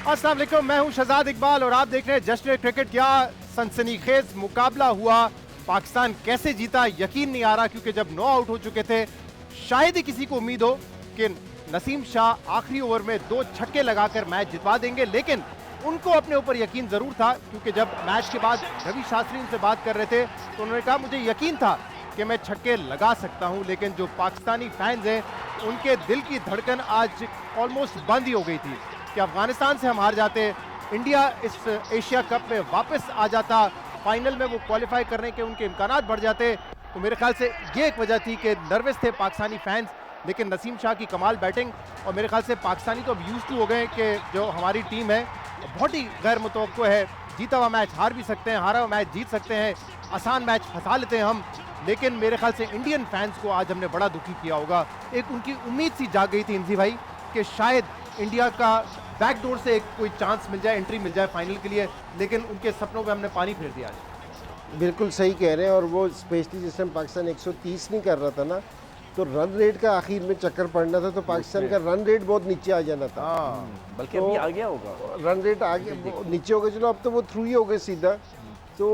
अस्सलाम वालेकुम, मैं हूं शहजाद इकबाल और आप देख रहे हैं जश्न क्रिकेट। क्या सनसनीखेज मुकाबला हुआ, पाकिस्तान कैसे जीता यकीन नहीं आ रहा, क्योंकि जब 9 आउट हो चुके थे शायद ही किसी को उम्मीद हो कि नसीम शाह आखिरी ओवर में 2 छक्के लगाकर मैच जितवा देंगे, लेकिन उनको अपने ऊपर यकीन जरूर था, क्योंकि जब मैच के बाद रवि शास्त्री उनसे बात कर रहे थे तो उन्होंने कहा मुझे यकीन था कि मैं छक्के लगा सकता हूं। लेकिन जो पाकिस्तानी फैंस हैं उनके दिल की धड़कन आज ऑलमोस्ट बंद ही हो गई थी कि अफगानिस्तान से हम हार जाते, इंडिया इस एशिया कप में वापस आ जाता, फाइनल में वो क्वालिफाई करने के उनके इम्कानात बढ़ जाते। तो मेरे ख्याल से ये एक वजह थी कि नर्वस थे पाकिस्तानी फैंस। लेकिन नसीम शाह की कमाल बैटिंग, और मेरे ख्याल से पाकिस्तानी तो अब यूज टू हो गए कि जो हमारी टीम है बहुत ही गैर मुतवक्को है, जीता हुआ मैच हार भी सकते हैं, हारा हुआ मैच जीत सकते हैं, आसान मैच फंसा लेते हैं हम। लेकिन मेरे ख्याल से इंडियन फैंस को आज हमने बड़ा दुखी किया होगा। एक उनकी उम्मीद सी जाग गई थी इंजी भाई कि शायद इंडिया का बैकडोर से एक कोई चांस मिल जाए, एंट्री मिल जाए फाइनल के लिए, लेकिन उनके सपनों में हमने पानी फेर दिया। बिल्कुल सही कह रहे हैं। और वो स्पेशली जिस टाइम पाकिस्तान 130 नहीं कर रहा था ना, तो रन रेट का आखिर में चक्कर पड़ना था, तो पाकिस्तान का रन रेट बहुत नीचे आ जाना था। बल्कि अभी आ गया होगा, रन रेट आगे नीचे हो गया। चलो अब तो वो थ्रू ही हो गए सीधा। तो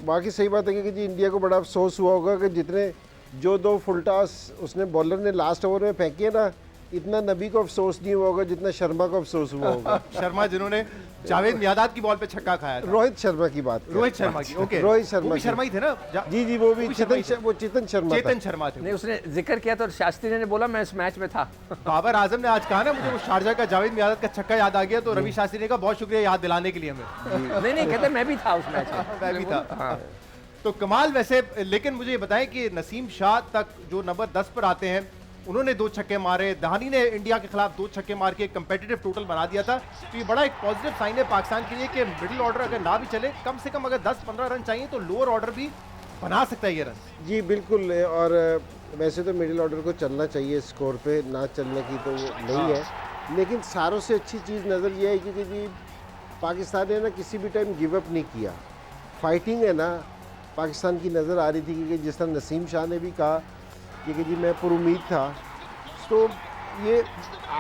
बाकी सही बात है कि जी इंडिया को बड़ा अफसोस हुआ होगा कि जितने जो 2 फुल टॉस उसने बॉलर ने लास्ट ओवर में फेंके ना, इतना नबी को अफसोस नहीं हुआ होगा जितना शर्मा को अफसोस हुआ होगा। शर्मा जिन्होंने जावेद मियादाद की बॉल पे छक्का खाया था। रोहित शर्मा की बात, रोहित शर्मा की, ओके, रोहित शर्मा शर्मा ही थे ना। जी जी, वो भी चेतन शर्मा थे। नहीं उसने जिक्र किया तो शास्त्री ने बोला मैं इस मैच में था। बाबर आजम ने आज कहा ना मुझे वो शारजा का जावेद मियादाद का छक्का याद आ गया, तो रवि शास्त्री ने कहा बहुत शुक्रिया याद दिलाने के लिए हमें। नहीं कहते मैं भी था उस मैच में। मैं भी था। तो कमाल वैसे। लेकिन मुझे ये बताएं कि नसीम शाह तक जो नंबर 10 पर आते हैं, उन्होंने 2 छक्के मारे, दहानी ने इंडिया के खिलाफ 2 छक्के मार के कंपेटिटिव टोटल बना दिया था। तो ये बड़ा एक पॉजिटिव साइन है पाकिस्तान के लिए कि मिडिल ऑर्डर अगर ना भी चले, कम से कम अगर 10-15 रन चाहिए तो लोअर ऑर्डर भी बना सकता है ये रन। जी बिल्कुल। और वैसे तो मिडिल ऑर्डर को चलना चाहिए, स्कोर पे ना चलने की तो नहीं है, लेकिन सारों से अच्छी चीज़ नज़र ये है कि जी पाकिस्तान ने ना किसी भी टाइम गिव अप नहीं किया। फाइटिंग है ना पाकिस्तान की नज़र आ रही थी, क्योंकि जिस तरह नसीम शाह ने भी कहा कि जी मैं पुरुमीद था। तो ये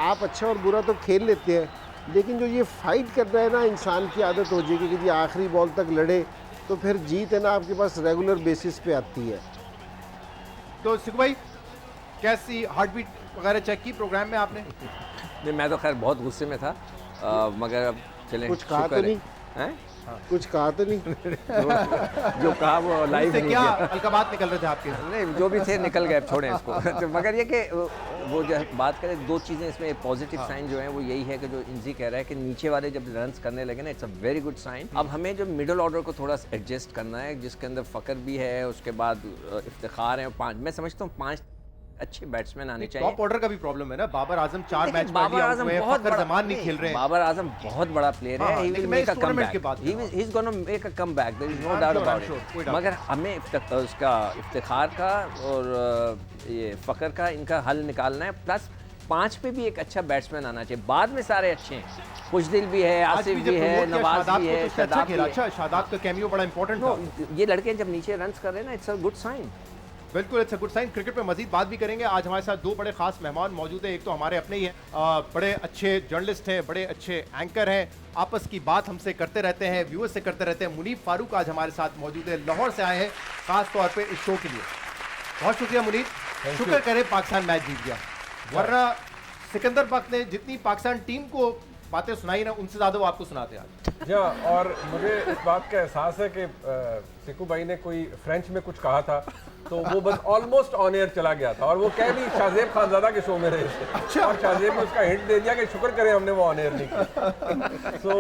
आप अच्छा और बुरा तो खेल लेते हैं, लेकिन जो ये फाइट करना है ना इंसान की आदत हो जाएगी कि जी आखिरी बॉल तक लड़े, तो फिर जीत है ना आपके पास रेगुलर बेसिस पे आती है। तो सिकू भाई कैसी हार्ट बीट वगैरह चेक की प्रोग्राम में आपने? नहीं मैं तो खैर बहुत गुस्से में था, मगर अब चलें। कुछ कहा तो नहीं है? कुछ कहा तो नहीं? जो कहा वो लाइव से नहीं क्या किया। अलकाबात निकल रहे थे आपके? नहीं जो भी थे निकल गए, छोड़ें इसको। तो मगर ये कि वो जो बात करें, 2 चीज़ें इसमें पॉजिटिव साइन जो है वो यही है कि जो इंजी कह रहा है कि नीचे वाले जब रन्स करने लगे ना, it's a very good sign. अब हमें जो मिडिल ऑर्डर को थोड़ा एडजस्ट करना है, जिसके अंदर फ़कर भी है, उसके बाद इफ्तिखार है, 5 मैं समझता हूँ 5 अच्छे बैट्समैन आने चाहिए। टॉप ऑर्डर का भी प्रॉब्लम है ना, बाबर आजम 4 मैच बाबर आजम बहुत बड़ा जमान नहीं खेल रहे हैं। बाबर आजम बहुत बड़ा प्लेयर है, he will make a comeback, he is gonna make a comeback, there is no doubt about it. मगर हमें उसका इफ्तिखार का और ये फ़कर का इनका हल निकालना है, प्लस 5 पे भी एक अच्छा बैट्समैन आना चाहिए। बाद में सारे अच्छे हैं, खुशदिल भी है, आसिफ भी है, नवाज भी है, शादाब भी है। अच्छा शादाब का कैमियो बड़ा इंपॉर्टेंट था। ये लड़के जब नीचे रन्स कर रहे हैं ना, इट्स अ गुड साइन। बिल्कुल it's a good sign. Cricket पे मजीद बात भी करेंगे। आज हमारे साथ 2 बड़े खास मेहमान मौजूद हैं। एक तो हमारे अपने ही हैं, बड़े अच्छे जर्नलिस्ट हैं, बड़े अच्छे एंकर हैं, आपस की बात हमसे करते रहते हैं, व्यूअर्स से करते रहते हैं। मुनीब फारूक आज हमारे साथ मौजूद है, लाहौर से आए हैं खास तौर पे इस शो के लिए। बहुत शुक्रिया मुनीब, शुक्र करें पाकिस्तान मैच जीत गया, वरना सिकंदर बख्त ने जितनी पाकिस्तान टीम को बातें सुनाई ना, उनसे ज़्यादा वो आपको सुनाते आज। और मुझे इस बात का एहसास है कि सिकू भाई ने कोई फ्रेंच में कुछ कहा था, तो वो बस ऑलमोस्ट ऑन एयर चला गया था, और वो कह भी शाहजेब खानजादा के शो में रहे थे। अच्छा। और शाहजेब ने उसका हिंट दे दिया कि शुक्र करें हमने वो ऑन एयर नहीं किया। सो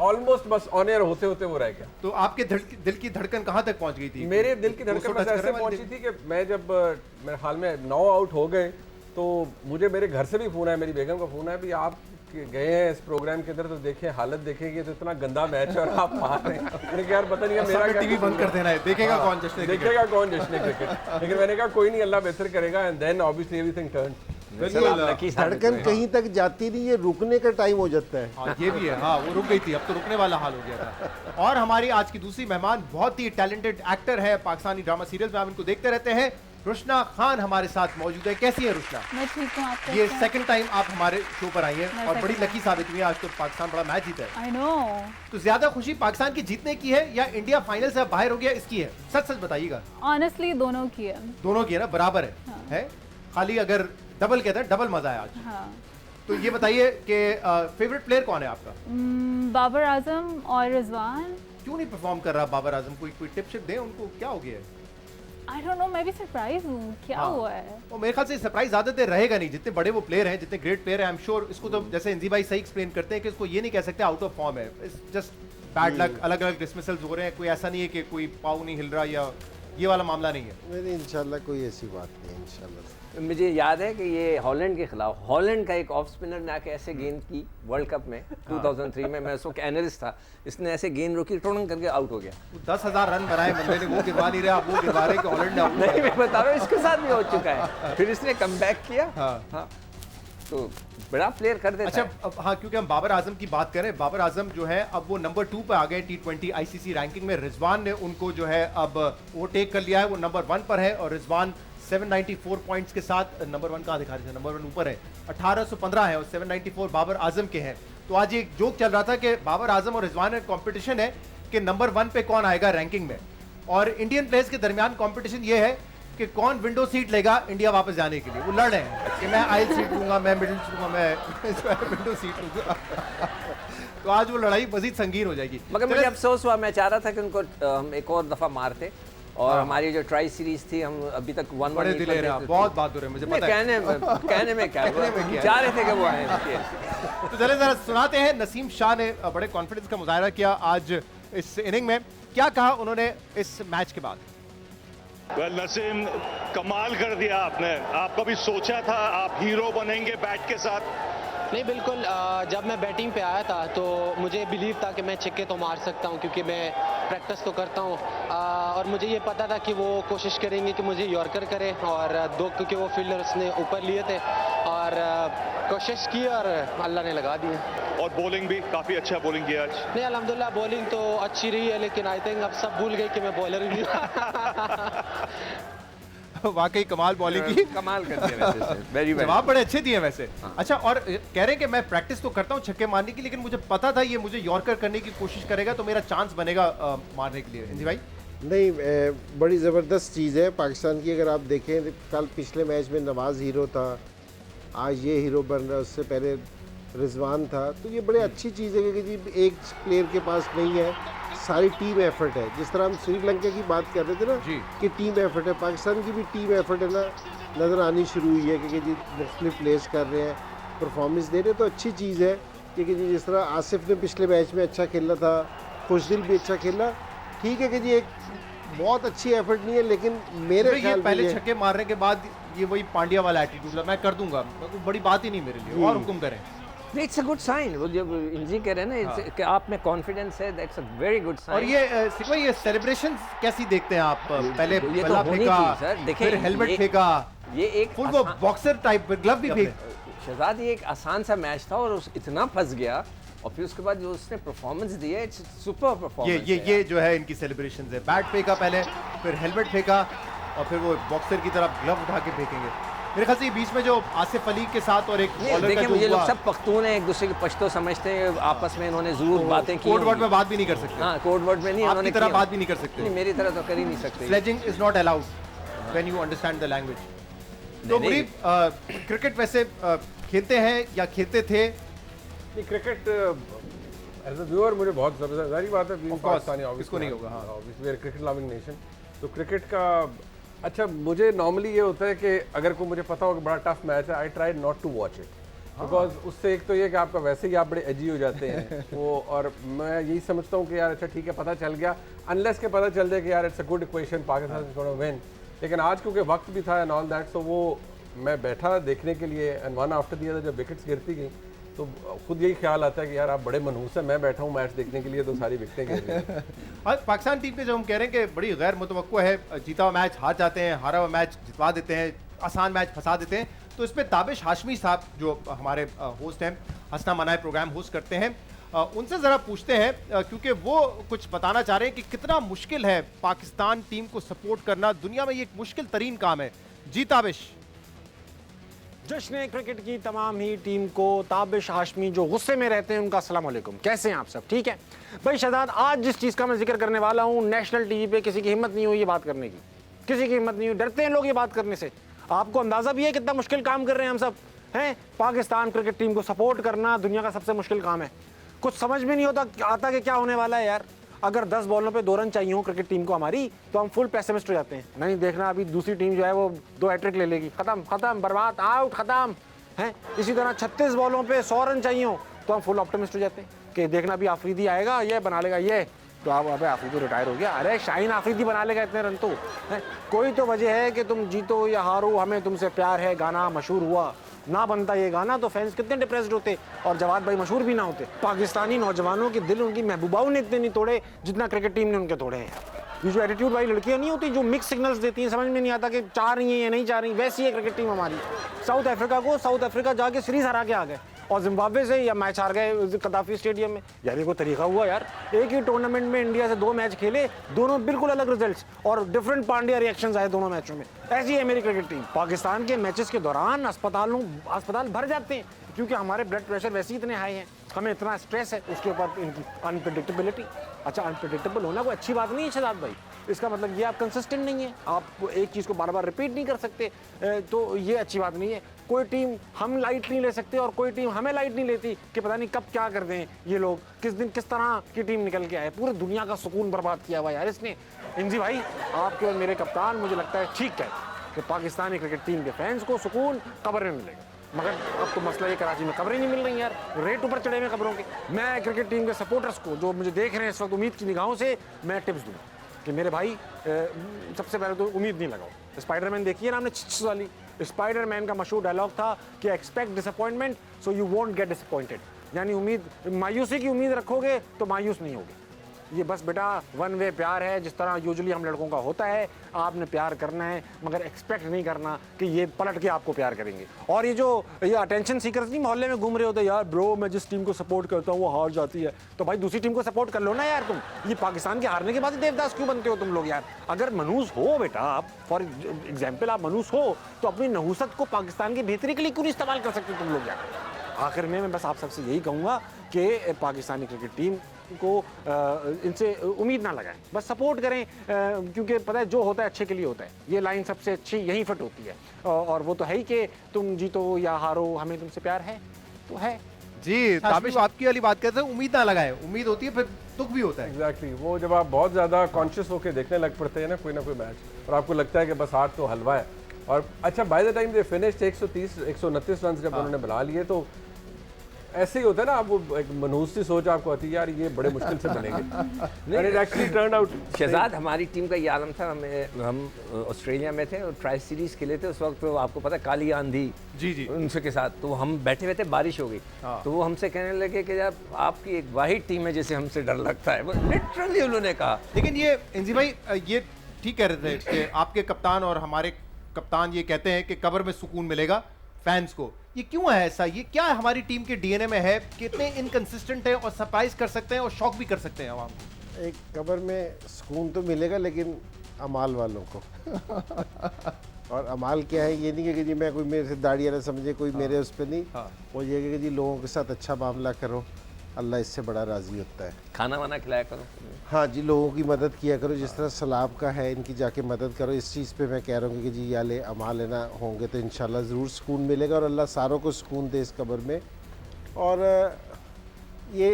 ऑलमोस्ट बस ऑन एयर होते होते वो रह गया। तो आपके दिल की धड़कन कहाँ तक पहुँच गई थी? मेरे दिल की धड़कन बस ऐसे पहुंची थी कि मैं जब मेरे ख्याल में 9 आउट हो गए, तो मुझे मेरे घर से भी फ़ोन आया, मेरी बेगम का फ़ोन आया, भी आप गए हैं इस प्रोग्राम के अंदर तो देखें हालत देखेंगे, तो इतना गंदा मैच है और आप हार रहे हैं। मैंने कहा यार पता नहीं है मेरा टीवी बंद कर देना है, देखेगा कौन जश्न क्रिकेट। लेकिन मैंने कहा कोई नहीं, अल्लाह बेहतर करेगा, and then obviously everything turn. धड़कन कहीं तक जाती नहीं है, रुकने का टाइम हो जाता है। हाँ ये भी है, हाँ वो रुक गई थी, अब तो रुकने वाला हाल हो गया था। और हमारी आज की दूसरी मेहमान बहुत ही टैलेंटेड एक्टर है, पाकिस्तानी ड्रामा सीरियल्स में आप इनको देखते रहते हैं, रुशना खान हमारे साथ मौजूद है। कैसी है रुशना? मैं ठीक हूँ। आप ये सेकंड टाइम आप हमारे शो पर आई हैं और बड़ी लकी साबित हुई है। आज तो पाकिस्तान बड़ा मैच जीता है। I know. तो ज्यादा खुशी पाकिस्तान की जीतने की है या इंडिया फाइनल से बाहर हो गया इसकी है? सच सच बताइएगा। ऑनेस्टली दोनों की है। दोनों की है ना, बराबर है। हाँ। है खाली अगर डबल कहते हैं, डबल मजा है आज। हाँ। तो ये बताइए कि फेवरेट प्लेयर कौन है आपका? बाबर आजम और रिजवान। क्यों नहीं परफॉर्म कर रहा बाबर आजम? कोई टिप शिप दें उनको, क्या हो गया है? आई डोंट नो, मैं भी सरप्राइज हूँ क्या हुआ है। और मेरे ख्याल से सरप्राइज ज्यादा देर रहेगा नहीं। जितने बड़े वो प्लेयर हैं, जितने ग्रेट प्लेयर हैं, आई एम श्योर इसको तो जैसे इंजी भाई सही एक्सप्लेन करते हैं कि इसको ये नहीं कह सकते आउट ऑफ फॉर्म है। It's just bad luck. अलग अलग डिसमिसल्स हो रहे हैं। कोई ऐसा नहीं है कि कोई पाव नहीं हिल रहा या ये वाला मामला नहीं है। नहीं, इंशाल्लाह कोई ऐसी बात नहीं है, इंशाल्लाह। मुझे याद है कि ये हॉलैंड के खिलाफ, हॉलैंड का एक ऑफ स्पिनर ने आके ऐसे गेंद की वर्ल्ड कप में 2003 में, मैं उस वक्त एनालिस्ट था, इसने ऐसे गेंद रोकी, टोन करके आउट हो गया। 10,000 रन बनाए बंदे ने, वो गिरवा नहीं रहा, वो गिरवा रहे कि हॉलैंड ने आउट। नहीं, मैं बता रहा हूँ इसके साथ भी हो चुका है। फिर इसने कमबैक किया। हाँ, तो बड़ा प्लेयर कर देता है। अच्छा, हाँ, क्योंकि हम बाबर आजम की बात करें, बाबर आजम जो है अब वो नंबर 2 पे आ गए T20 ICC रैंकिंग में। रिजवान ने उनको जो है अब ओवरटेक कर लिया है, वो नंबर 1 पर है और रिजवान 794 पॉइंट्स के साथ नंबर 1 कहाँ दिखा रहे थे, नंबर 1 ऊपर है, 1815 है और 794 बाबर आजम के हैं। तो आज एक जोक चल रहा था कि बाबर आजम और रिजवान में कंपटीशन है कि नंबर 1 पे कौन आएगा रैंकिंग में, और इंडियन प्लेयर्स के दरमियान कंपटीशन ये है कि कौन विंडो सीट लेगा इंडिया वापस जाने के लिए। वो लड़ रहे हैं कि मैं आइल सीट लूंगा, मैं मिडिल लूंगा, मैं विंडो सीट लूंगा। तो आज वो लड़ाई मजीद संगीन हो जाएगी। मगर मुझे अफसोस हुआ, मैं चाह रहा था कि उनको हम एक और दफा मारते और हमारी जो ट्राई सीरीज थी, हम अभी तक 1-1 दिले रहे। बहुत बहादुर है, मुझे पता है। कहने में क्या चाह रहे थे कि वो आए। तो चले जरा सुनाते हैं, नसीम शाह ने बड़े कॉन्फिडेंस का मुजाहरा किया आज इस इनिंग में। क्या कहा उन्होंने इस मैच के बाद? नसीम, कमाल कर दिया आपने। आप कभी सोचा था आप हीरो बनेंगे बैट के साथ? नहीं, बिल्कुल। जब मैं बैटिंग पे आया था तो मुझे बिलीव था कि मैं छक्के तो मार सकता हूं, क्योंकि मैं प्रैक्टिस तो करता हूं, और मुझे ये पता था कि वो कोशिश करेंगे कि मुझे यॉर्कर करे, और दो क्योंकि वो फील्डर्स ने ऊपर लिए थे, और कोशिश की और अल्लाह ने लगा दिया। और बॉलिंग भी काफ़ी अच्छा बॉलिंग किया आज। नहीं, अल्हम्दुलिल्लाह बॉलिंग तो अच्छी रही है, लेकिन आई थिंक अब सब भूल गए कि मैं बॉलर ही नहीं। वाकई कमाल बॉलिंग की, कमाल कर दिया वैसे। जवाब बड़े अच्छे दिए वैसे। अच्छा, और कह रहे हैं कि मैं प्रैक्टिस तो करता हूँ छक्के मारने की, लेकिन मुझे पता था ये मुझे यॉर्कर करने की कोशिश करेगा तो मेरा चांस बनेगा मारने के लिए। इंजी भाई? नहीं, बड़ी ज़बरदस्त चीज़ है पाकिस्तान की। अगर आप देखें, कल पिछले मैच में नवाज़ हीरो था, आज ये हीरो बन रहा है, उससे पहले रिजवान था। तो ये बड़ी अच्छी चीज़ है कि जी एक प्लेयर के पास नहीं है, सारी टीम एफर्ट है। जिस तरह हम श्रीलंका की बात कर रहे थे ना कि टीम एफर्ट है, पाकिस्तान की भी टीम एफर्ट है ना, नज़र आनी शुरू हुई है कि जी मुख्तलिफ प्लेयर्स कर रहे हैं, परफॉर्मेंस दे रहे हैं। तो अच्छी चीज़ है कि जी जिस तरह आसिफ ने पिछले मैच में अच्छा खेला था, खुशदिल भी अच्छा खेला। ठीक है कि जी एक बहुत अच्छी एफर्ट नहीं है, लेकिन मेरे ख्याल में पहले छक्के मारने के बाद ये वही पांड्या वाला एटीट्यूड, मैं कर दूंगा, बड़ी बात ही नहीं मेरे लिए, और हुक्म करें। It's a good sign. वो जब इंजी कह रहे हैं ना कि आप में कॉन्फिडेंस है, that's a very good sign. और ये सिकवा, ये सेलिब्रेशन कैसी देखते हैं आप? पहले बल्ला फेंका, फिर हेलमेट फेंका, ये एक फुल वो बॉक्सर टाइप ग्लव भी फेंक। शहजाद, ये एक आसान सा मैच था और इतना फंस गया, और फिर उसके बाद जो उसने परफॉर्मेंस दी है, इट्स सुपर परफॉर्मेंस। ये जो है इनकी सेलिब्रेशंस है। बैट फेंका पहले, फिर हेलमेट फेंका, और फिर वो बॉक्सर की तरफ ग्लव उठा के फेंकेंगे। मेरे ख्याल से बीच में जो आसिफ अली के साथ और एक बॉलर का जो ये लोग सब पख्तून हैं, एक दूसरे के पश्तो समझते हैं, आपस में इन्होंने जरूर बातें की। कोड वर्ड में बात भी नहीं कर सकते। हाँ, कोड वर्ड में नहीं, आपकी तरह बात भी नहीं कर सकते। नहीं, मेरी तरह तो कर ही नहीं सकते। Sledging is not allowed when you understand the language. तो मुरीब, क्रिकेट वैसे खेलते हैं या खेलते थे? नहीं, क्रिकेट एज अ व्यूअर मुझे बहुत ज़बरदस्त, जारी बात है, पाकिस्तानी किसको नहीं होगा। हाँ, obviously we are cricket loving nation. तो क्रिकेट का अच्छा, मुझे नॉर्मली ये होता है कि अगर कोई मुझे पता हो कि बड़ा टफ मैच है, I try not to watch it, because उससे एक तो ये कि आपका वैसे ही आप बड़े एजी हो जाते हैं वो, और मैं यही समझता हूँ कि यार अच्छा ठीक है, पता चल गया, अनलेस के पता चल जाए कि यार it's a good equation, Pakistan is gonna win. लेकिन आज क्योंकि वक्त भी था एंड ऑल दैट, तो वो मैं बैठा देखने के लिए, and one after the other जब विकेट्स गिरती गई तो खुद यही ख्याल आता है कि यार आप बड़े मनहूस हैं, मैं बैठा हूँ मैच देखने के लिए तो सारी विकेटें गिर रही हैं। आज पाकिस्तान टीम पे जो हम कह रहे हैं कि बड़ी गैर मुतवक्को है, जीता हुआ मैच हार जाते हैं, हारा हुआ मैच जितवा देते हैं, आसान मैच फंसा देते हैं, तो इस पर ताबिश हाशमी साहब जो हमारे होस्ट हैं, हंसना मनाए प्रोग्राम होस्ट करते हैं, उनसे जरा पूछते हैं क्योंकि वो कुछ बताना चाह रहे हैं कि कितना मुश्किल है पाकिस्तान टीम को सपोर्ट करना। दुनिया में ये एक मुश्किल तरीन काम है। जी ताबिश। जश्न क्रिकेट की तमाम ही टीम को, ताबिश हाशमी जो गुस्से में रहते हैं उनका अस्सलाम वालेकुम। कैसे हैं आप सब? ठीक है भाई शहजाद, आज जिस चीज़ का मैं जिक्र करने वाला हूँ, नेशनल टीवी पे किसी की हिम्मत नहीं हुई ये बात करने की, किसी की हिम्मत नहीं हुई, डरते हैं लोग ये बात करने से। आपको अंदाज़ा भी है कितना मुश्किल काम कर रहे हैं हम सब हैं। पाकिस्तान क्रिकेट टीम को सपोर्ट करना दुनिया का सबसे मुश्किल काम है। कुछ समझ में नहीं आता कि क्या होने वाला है यार। अगर 10 बॉलों पे 2 रन चाहिए हो क्रिकेट टीम को हमारी, तो हम फुल पेसिमिस्ट हो जाते हैं। नहीं देखना अभी दूसरी टीम जो है वो 2 हैट्रिक ले लेगी, खत्म बर्बाद, आउट, खत्म है। इसी तरह 36 बॉलों पे 100 रन चाहिए हो तो हम फुल ऑप्टिमिस्ट हो जाते हैं कि देखना अभी आफरीदी आएगा, ये बना लेगा ये, तो आप अबे आफरीदी रिटायर हो गया, अरे शाहीन आफरीदी बना लेगा इतने रन तो है। कोई तो वजह है कि तुम जीतो या हारो, हमें तुमसे प्यार है गाना मशहूर हुआ, ना बनता ये गाना तो फैंस कितने डिप्रेस्ड होते और जवाद भाई मशहूर भी ना होते। पाकिस्तानी नौजवानों के दिल उनकी महबूबाओं ने इतने नहीं तोड़े जितना क्रिकेट टीम ने उनके तोड़े हैं। ये जो एटीट्यूड वाली लड़कियां नहीं होती जो मिक्स सिग्नल्स देती हैं, समझ में नहीं आता कि चाह रही हैं या नहीं चाह रही, वैसी है क्रिकेट टीम हमारी। साउथ अफ्रीका जाके सीरीज हरा के आ गए और जिम्बाब्वे से या मैच हार गए कदाफी स्टेडियम में। यार ये कोई तरीका हुआ यार? एक ही टूर्नामेंट में इंडिया से 2 मैच खेले, दोनों बिल्कुल अलग रिजल्ट्स और डिफरेंट पांड्या रिएक्शंस आए दोनों मैचों में। ऐसी है मेरी क्रिकेट टीम। पाकिस्तान के मैचेस के दौरान अस्पताल भर जाते हैं क्योंकि हमारे ब्लड प्रेशर वैसे ही इतने हाई हैं, हमें इतना स्ट्रेस है, उसके ऊपर इनकी अनप्रेडिक्टेबिलिटी। अच्छा, अनप्रेडिक्टेबल होना कोई अच्छी बात नहीं है शहजाद भाई, इसका मतलब ये आप कंसिस्टेंट नहीं है, आप एक चीज़ को बार बार रिपीट नहीं कर सकते, तो ये अच्छी बात नहीं है। कोई टीम हम लाइट नहीं ले सकते और कोई टीम हमें लाइट नहीं लेती कि पता नहीं कब क्या कर दें ये लोग, किस दिन किस तरह की टीम निकल के आए। पूरी दुनिया का सुकून बर्बाद किया हुआ यार इसने। इंजी भाई आपके और मेरे कप्तान मुझे लगता है ठीक है कि पाकिस्तानी क्रिकेट टीम के फैंस को सुकून कब्र में मिलेगा, मगर अब तो मसला ये कराची में कब्रें नहीं मिल रही यार, रेट ऊपर चढ़े हुए कब्रों के। मैं क्रिकेट टीम के सपोर्टर्स को जो मुझे देख रहे हैं इस वक्त उम्मीद की निगाहों से मैं टिप्स दूंगा कि मेरे भाई सबसे पहले तो उम्मीद नहीं लगाओ। स्पाइडरमैन देखिए ना आपने, वाली स्पाइडरमैन का मशहूर डायलॉग था कि expect disappointment so you won't get disappointed, यानी मायूसी की उम्मीद रखोगे तो मायूस नहीं होगे। ये बस बेटा वन वे प्यार है, जिस तरह यूजुअली हम लड़कों का होता है, आपने प्यार करना है मगर एक्सपेक्ट नहीं करना कि ये पलट के आपको प्यार करेंगे। और ये अटेंशन सीकर्स नहीं मोहल्ले में घूम रहे होते, यार ब्रो मैं जिस टीम को सपोर्ट करता हूँ वो हार जाती है, तो भाई दूसरी टीम को सपोर्ट कर लो ना यार तुम। ये पाकिस्तान के हारने के बाद ही देवदास क्यों बनते हो तुम लोग यार? अगर मनूस हो बेटा आप, फॉर एग्जाम्पल आप मनूस हो तो अपनी नहूसत को पाकिस्तान की बेहतरी के लिए क्यों नहीं इस्तेमाल कर सकते तुम लोग यार? आखिर में मैं बस आप सबसे यही कहूँगा कि पाकिस्तानी क्रिकेट टीम को इनसे उम्मीद ना लगाएं, बस सपोर्ट करें, क्योंकि पता है जो होता है अच्छे के लिए होता है। ये लाइन सबसे अच्छी यहीं फिट होती है और वो तो है ही कि तुम जीतो या हारो हमें तुमसे प्यार है तो है। जी ताबिश आपकी वाली बात कहते हैं, उम्मीद ना लगाएं, उम्मीद होती है फिर दुख भी होता है। एग्जैक्टली वो जब आप बहुत ज़्यादा कॉन्शियस होकर देखने लग पड़ते हैं ना कोई मैच और आपको लगता है कि बस हार तो हलवा है। और अच्छा by the time they finished 129 run जब उन्होंने बना लिए तो ऐसे ही होता है ना, आप वो एक मनहूस सी सोच आपको आती है यार ये बड़े मुश्किल से बनेंगे। And it actually turned out. Shahzad हमारी टीम का ये आलम था, हम ऑस्ट्रेलिया में थे और ट्राई सीरीज खेले थे उस वक्त, तो आपको पता है काली आंधी जी उनसे के साथ, तो हम बैठे हुए थे, बारिश हो गई, तो वो हमसे कहने लगे कि यार आपकी एक वाहिद टीम है जिसे हमसे डर लगता है, वो लिटरली उन्होंने कहा। लेकिन ये इंजी भाई ये ठीक कह रहे थे कि आपके कप्तान और हमारे कप्तान ये कहते हैं कि कब्र में सुकून मिलेगा फैंस को। ये क्यों है ऐसा? ये क्या हमारी टीम के डीएनए में है? कितने इनकंसिस्टेंट है और सरप्राइज कर सकते हैं और शॉक भी कर सकते हैं आवाम को। एक कब्र में सुकून तो मिलेगा लेकिन अमाल वालों को और अमाल क्या है ये नहीं कि जी मैं कोई मेरे से दाढ़ी ना समझे, कोई मेरे उस पर नहीं, वो ये कि जी लोगों के साथ अच्छा मामला करो, अल्लाह इससे बड़ा राज़ी होता है। खाना वाना खिलाया करो। हाँ जी, लोगों की मदद किया करो, जिस तरह सलाब का है इनकी जाके मदद करो। इस चीज़ पे मैं कह रहा हूँ कि जी याले अमाल लेना होंगे तो इंशाल्लाह ज़रूर सुकून मिलेगा और अल्लाह सारों को सुकून दे इस कब्र में। और ये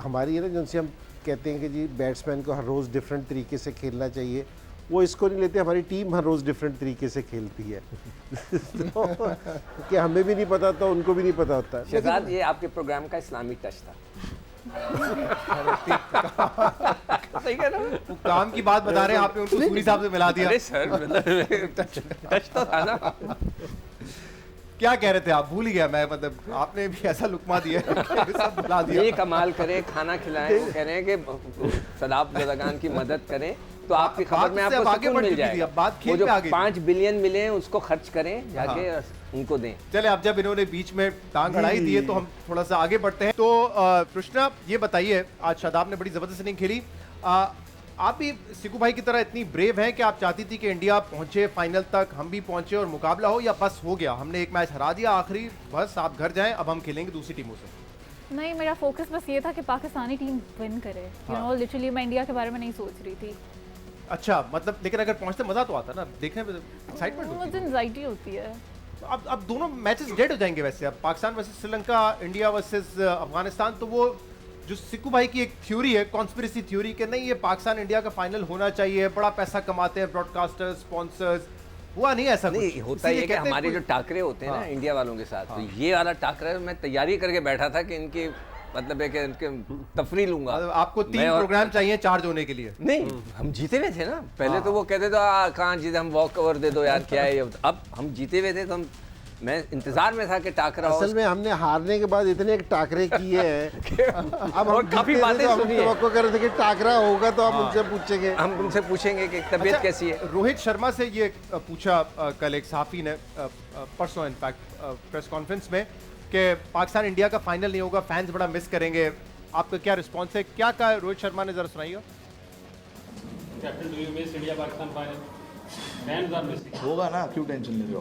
हमारी है ना जिनसे हम कहते हैं कि जी बैट्समैन को हर रोज़ डिफरेंट तरीके से खेलना चाहिए, वो इसको नहीं लेते। हमारी टीम हर रोज़ डिफरेंट तरीके से खेलती है तो कि हमें भी नहीं पता तो उनको भी नहीं पता होता। शहजाद ये आपके प्रोग्राम का इस्लामी टच था। सही है ना, वो काम की बात बता रहे हैं, आपने उनको सूरी साहब से मिला दिया। अरे सर टच तो था ना। क्या कह रहे थे आप? भूल ही गया मैं, मतलब आपने भी ऐसा लुकमा दिया सब भुला दिया। ये कमाल करे, खाना खिलाएं, वो कह रहे हैं कि सदाब जदागान की मदद करें तो आपकी खबर में आपको सुकून मिल जाएगा। बात वो जो 5 बिलियन मिले उसको खर्च करें जाके उनको दें। चले, अब जब इन्होंने बीच में टांग अड़ाई दी है तो हम थोड़ा सा आगे बढ़ते हैं। तो कृष्णा ये बताइए, आज शादाब ने बड़ी जबरदस्त इनिंग खेली, आप भी सिकू भाई की तरह इतनी ब्रेव हैं कि आप चाहती थी कि इंडिया पहुंचे फाइनल तक, हम भी पहुंचे और मुकाबला हो, या बस हो गया हमने एक मैच हरा दिया आखिरी, बस आप घर जाएं, अब हम खेलेंगे दूसरी टीमों से? नहीं, मेरा फोकस बस ये था कि पाकिस्तानी टीम विन करे। यू नो, लिटरली मैं इंडिया के बारे में नहीं सोच रही थी। अच्छा, मतलब लेकिन अगर पहुंचते मजा तो आता ना, देखने में एक्साइटमेंट होती है। मुझे एंजाइटी होती है। अब दोनों मैचेस डेड हो जाएंगे वैसे, अब Pakistan versus Sri Lanka, India versus Afghanistan, तो वो जो सिक्कू भाई की एक थ्योरी है, कॉन्स्पिरेसी थ्योरी, कि नहीं ये पाकिस्तान इंडिया का फाइनल होना चाहिए, बड़ा पैसा कमाते हैं ब्रॉडकास्टर्स, स्पॉन्सर्स, हुआ नहीं ऐसा नहीं कुछ। होता है कि हमारे जो टाकरे होते हैं ना इंडिया वालों के साथ, तो ये वाला टाकरा मैं तैयारी करके बैठा था कि इनकी मतलब है कि इनके तफरी लूंगा। आपको 3 प्रोग्राम चाहिए चार्ज होने के लिए? नहीं, हम जीते हुए थे ना पहले, तो वो कहते थे कहाँ जीते, हम वॉक कवर दे दो यार, क्या है। अब हम जीते हुए थे तो हम, मैं इंतजार में था कि टाकरा हो। असल में हमने हारने के बाद इतने एक टाकरे किए हैं अब हम काफी बातें सुनी है, तो कर रहे थे कि टाकरा होगा तो हम उनसे पूछेंगे, हम उनसे पूछेंगे कि तबीयत कैसी है। रोहित शर्मा से ये पूछा कल एक सहाफी ने, परसों इनफैक्ट प्रेस कॉन्फ्रेंस में, कि पाकिस्तान इंडिया का फाइनल नहीं होगा, फैंस बड़ा मिस करेंगे, आपका क्या रिस्पॉन्स है? क्या कहा रोहित शर्मा ने, जरा सुनाइए। Captain, do you miss India Pakistan final? Fans are missing. होगा ना, क्यों टेंशन ले रहे हो?